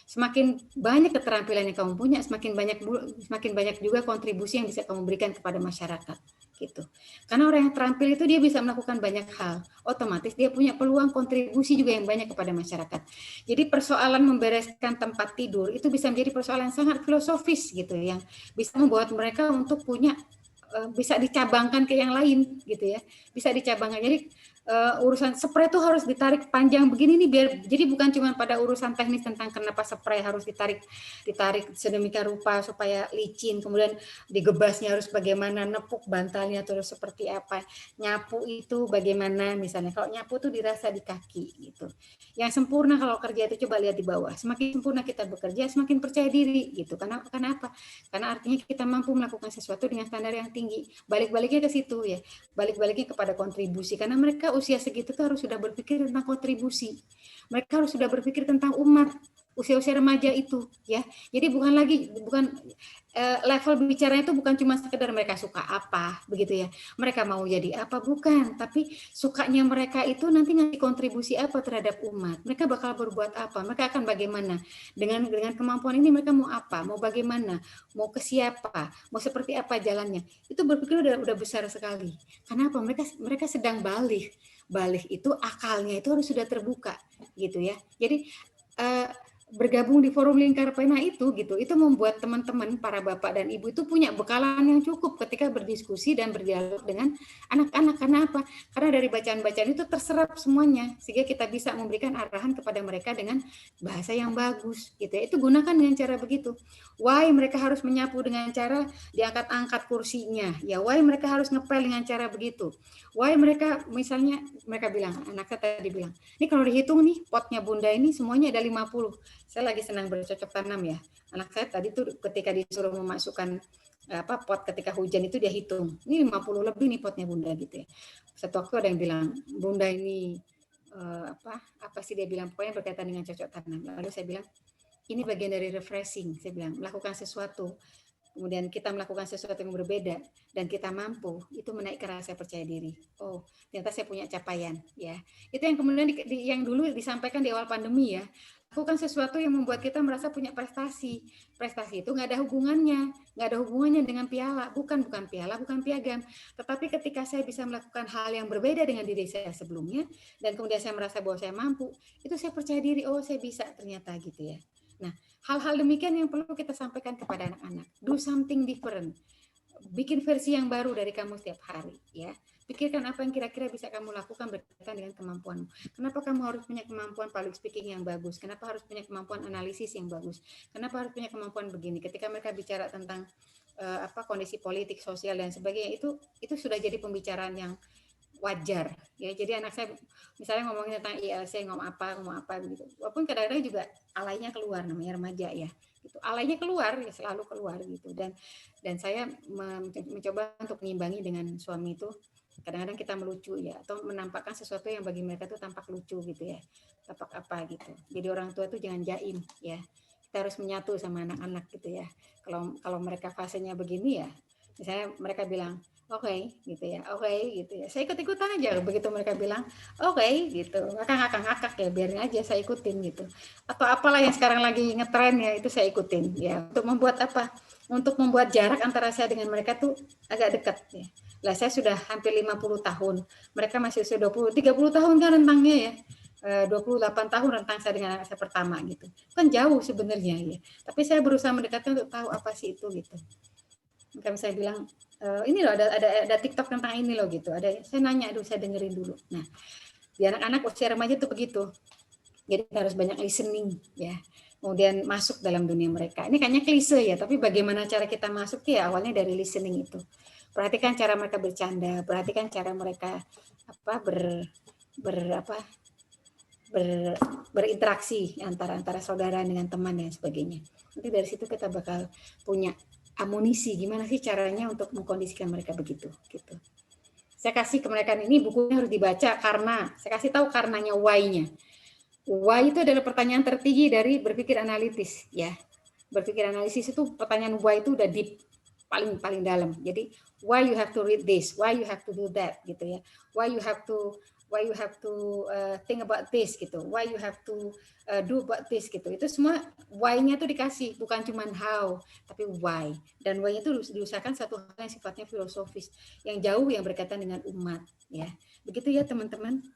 Semakin banyak keterampilan yang kamu punya, semakin banyak juga kontribusi yang bisa kamu berikan kepada masyarakat gitu. Karena orang yang terampil itu dia bisa melakukan banyak hal, otomatis dia punya peluang kontribusi juga yang banyak kepada masyarakat. Jadi persoalan membereskan tempat tidur itu bisa menjadi persoalan yang sangat filosofis gitu, yang bisa membuat mereka untuk punya bisa dicabangkan ke yang lain gitu ya, bisa dicabangkan. Jadi urusan spray itu harus ditarik panjang begini nih, biar jadi bukan cuma pada urusan teknis tentang kenapa spray harus ditarik sedemikian rupa supaya licin, kemudian digebasnya harus bagaimana, nepuk bantalnya terus seperti apa, nyapu itu bagaimana, misalnya kalau nyapu tuh dirasa di kaki gitu. Yang sempurna kalau kerja itu coba lihat di bawah, semakin sempurna kita bekerja semakin percaya diri gitu. Karena apa? Karena artinya kita mampu melakukan sesuatu dengan standar yang tinggi. Balik-baliknya ke situ ya, balik-baliknya kepada kontribusi, karena mereka usia segitu tuh harus sudah berpikir tentang kontribusi. Mereka harus sudah berpikir tentang umat, usia-usia remaja itu ya. Jadi bukan level bicaranya itu bukan cuma sekedar mereka suka apa begitu ya. Mereka mau jadi apa, bukan, tapi sukanya mereka itu nanti ngasih kontribusi apa terhadap umat. Mereka bakal berbuat apa? Mereka akan bagaimana? Dengan kemampuan ini mereka mau apa? Mau bagaimana? Mau ke siapa? Mau seperti apa jalannya? Itu berpikir udah besar sekali. Karena apa? Mereka sedang balik itu akalnya itu harus sudah terbuka gitu ya. Jadi bergabung di forum lingkar pena itu membuat teman-teman para bapak dan ibu itu punya bekalan yang cukup ketika berdiskusi dan berdialog dengan anak-anak. Karena apa? Karena dari bacaan-bacaan itu terserap semuanya, sehingga kita bisa memberikan arahan kepada mereka dengan bahasa yang bagus gitu ya. Itu gunakan dengan cara begitu. Why mereka harus menyapu dengan cara diangkat-angkat kursinya, ya why mereka harus ngepel dengan cara begitu, why mereka misalnya mereka bilang, anak saya tadi bilang, ini kalau dihitung nih potnya bunda ini semuanya ada 50. Saya lagi senang bercocok tanam ya. Anak saya tadi tuh ketika disuruh memasukkan pot ketika hujan itu dia hitung. Ini 50 lebih nih potnya bunda gitu ya. Satu waktu ada yang bilang, bunda ini apa sih dia bilang, pokoknya berkaitan dengan cocok tanam. Lalu saya bilang, ini bagian dari refreshing. Saya bilang, melakukan sesuatu, kemudian kita melakukan sesuatu yang berbeda dan kita mampu, itu menaikkan rasa percaya diri. Oh, ternyata saya punya capaian ya. Itu yang kemudian yang dulu disampaikan di awal pandemi ya. Lakukan sesuatu yang membuat kita merasa punya prestasi. Prestasi itu nggak ada hubungannya dengan piala, bukan piala, bukan piagam. Tetapi ketika saya bisa melakukan hal yang berbeda dengan diri saya sebelumnya, dan kemudian saya merasa bahwa saya mampu, itu saya percaya diri, oh saya bisa ternyata gitu ya. Nah, hal-hal demikian yang perlu kita sampaikan kepada anak-anak. Do something different. Bikin versi yang baru dari kamu setiap hari ya. Pikirkan apa yang kira-kira bisa kamu lakukan berkaitan dengan kemampuanmu. Kenapa kamu harus punya kemampuan public speaking yang bagus? Kenapa harus punya kemampuan analisis yang bagus? Kenapa harus punya kemampuan begini? Ketika mereka bicara tentang kondisi politik, sosial dan sebagainya, itu sudah jadi pembicaraan yang wajar ya. Jadi anak saya misalnya ngomongin tentang ILC, ngomong apa begitu. Walaupun kadang-kadang juga alainya keluar, namanya remaja ya. Gitu. Alainya keluar ya, selalu keluar gitu. Dan saya mencoba untuk mengimbangi dengan suami itu. Kadang-kadang kita melucu ya, atau menampakkan sesuatu yang bagi mereka itu tampak lucu gitu ya, tampak apa gitu. Jadi orang tua itu jangan jaim ya, kita harus menyatu sama anak-anak gitu ya. Kalau mereka fasenya begini ya, misalnya mereka bilang oke gitu ya, saya ikut-ikutan aja. Begitu mereka bilang oke gitu, ngakak ya, biarin aja saya ikutin gitu. Atau apalah yang sekarang lagi ngetren ya, itu saya ikutin ya. Untuk membuat apa? Untuk membuat jarak antara saya dengan mereka tuh agak dekat ya. Lah saya sudah hampir 50 tahun, mereka masih usia 30 tahun kan rentangnya ya. 28 tahun rentang saya dengan anak saya pertama gitu. Kan jauh sebenarnya ya. Tapi saya berusaha mendekatkan untuk tahu apa sih itu gitu. Maka saya bilang, ini loh ada TikTok tentang ini loh gitu. Saya nanya, saya dengerin dulu. Nah, di anak-anak usia remaja tuh begitu. Jadi harus banyak listening ya. Kemudian masuk dalam dunia mereka. Ini kayaknya klise ya, tapi bagaimana cara kita masuk ya awalnya dari listening itu. Perhatikan cara mereka bercanda, perhatikan cara mereka berinteraksi antara saudara dengan teman dan sebagainya. Nanti dari situ kita bakal punya amunisi gimana sih caranya untuk mengkondisikan mereka begitu gitu. Saya kasih ke mereka ini bukunya harus dibaca karena saya kasih tahu karenanya, why-nya. Why itu adalah pertanyaan tertinggi dari berpikir analitis ya. Berpikir analisis itu pertanyaan why itu udah deep, paling dalam. Jadi why you have to read this, why you have to do that gitu ya. Why you have to why you have to think about this gitu, why you have to do about this gitu. Itu semua why-nya tuh dikasih, bukan cuma how, tapi why. Dan why-nya itu diusahakan satu hal yang sifatnya filosofis, yang jauh yang berkaitan dengan umat ya. Begitu ya teman-teman.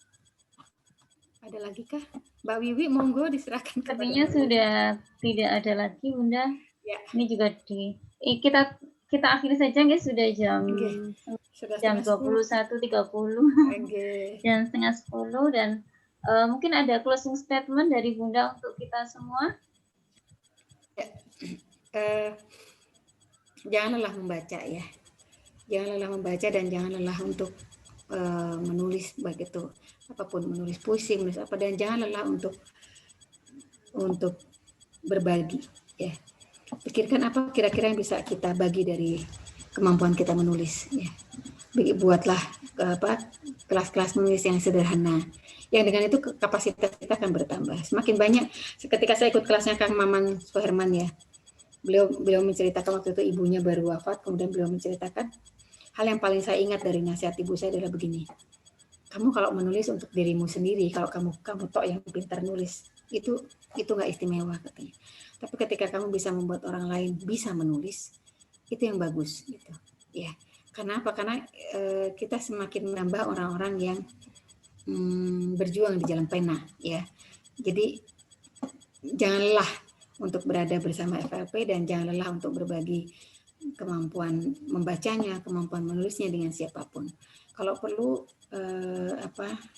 Ada lagi kah? Mbak Wiwi, monggo diserahkan. Sepertinya sudah tidak ada lagi, Bunda. Ya. Ini juga kita akhiri saja, guys. Sudah jam 21.30, jam 9:30 dan mungkin ada closing statement dari Bunda untuk kita semua. Ya. Jangan lelah membaca ya. Jangan lelah membaca dan jangan lelah untuk menulis, baik itu apapun, menulis puisi, menulis apa, dan jangan lelah untuk berbagi ya. Pikirkan apa kira-kira yang bisa kita bagi dari kemampuan kita menulis ya. Buatlah kelas-kelas menulis yang sederhana, yang dengan itu kapasitas kita akan bertambah semakin banyak. Ketika saya ikut kelasnya Kang Maman Suherman ya, beliau menceritakan waktu itu ibunya baru wafat, kemudian beliau menceritakan hal yang paling saya ingat dari nasihat ibu saya adalah begini, kamu kalau menulis untuk dirimu sendiri, kalau kamu tok yang pintar nulis, itu nggak istimewa katanya. Tapi ketika kamu bisa membuat orang lain bisa menulis, itu yang bagus gitu ya. Karena apa? Karena kita semakin menambah orang-orang yang berjuang di jalan pena ya. Jadi jangan lelah untuk berada bersama FLP dan jangan lelah untuk berbagi kemampuan membacanya, kemampuan menulisnya dengan siapapun. Kalau perlu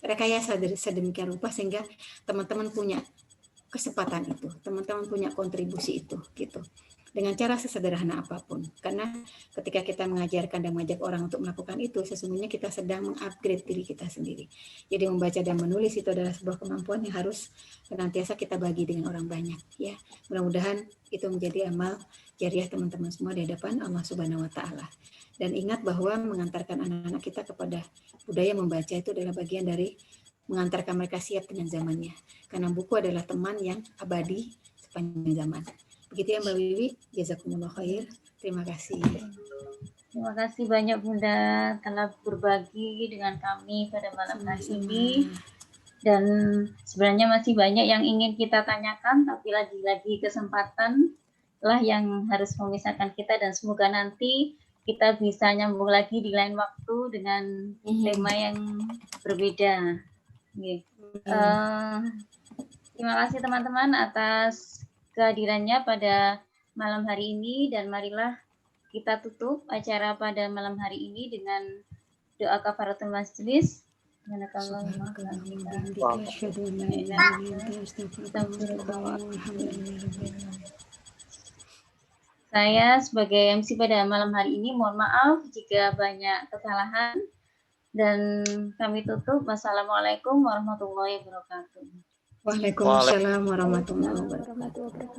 rekayasa dari sedemikian rupa sehingga teman-teman punya kesempatan itu, teman-teman punya kontribusi itu gitu. Dengan cara sesederhana apapun. Karena ketika kita mengajarkan dan mengajak orang untuk melakukan itu, sesungguhnya kita sedang mengupgrade diri kita sendiri. Jadi membaca dan menulis itu adalah sebuah kemampuan yang harus senantiasa kita bagi dengan orang banyak ya. Mudah-mudahan itu menjadi amal jariah teman-teman semua di hadapan Allah Subhanahu wa taala. Dan ingat bahwa mengantarkan anak-anak kita kepada budaya membaca itu adalah bagian dari mengantarkan mereka siap dengan zamannya. Karena buku adalah teman yang abadi sepanjang zaman. Begitu ya Mbak Wiwi, jazakumullah khair. Terima kasih. Terima kasih banyak Bunda telah berbagi dengan kami pada malam hari ini. Dan sebenarnya masih banyak yang ingin kita tanyakan, tapi lagi-lagi kesempatan lah yang harus memisahkan kita, dan semoga nanti kita bisa nyambung lagi di lain waktu dengan tema yang berbeda. Terima kasih teman-teman atas kehadirannya pada malam hari ini, dan marilah kita tutup acara pada malam hari ini dengan doa kafaratul majelis. Saya sebagai MC pada malam hari ini mohon maaf jika banyak kesalahan, dan kami tutup. Wassalamualaikum warahmatullahi wabarakatuh. Waalaikumsalam warahmatullahi wabarakatuh.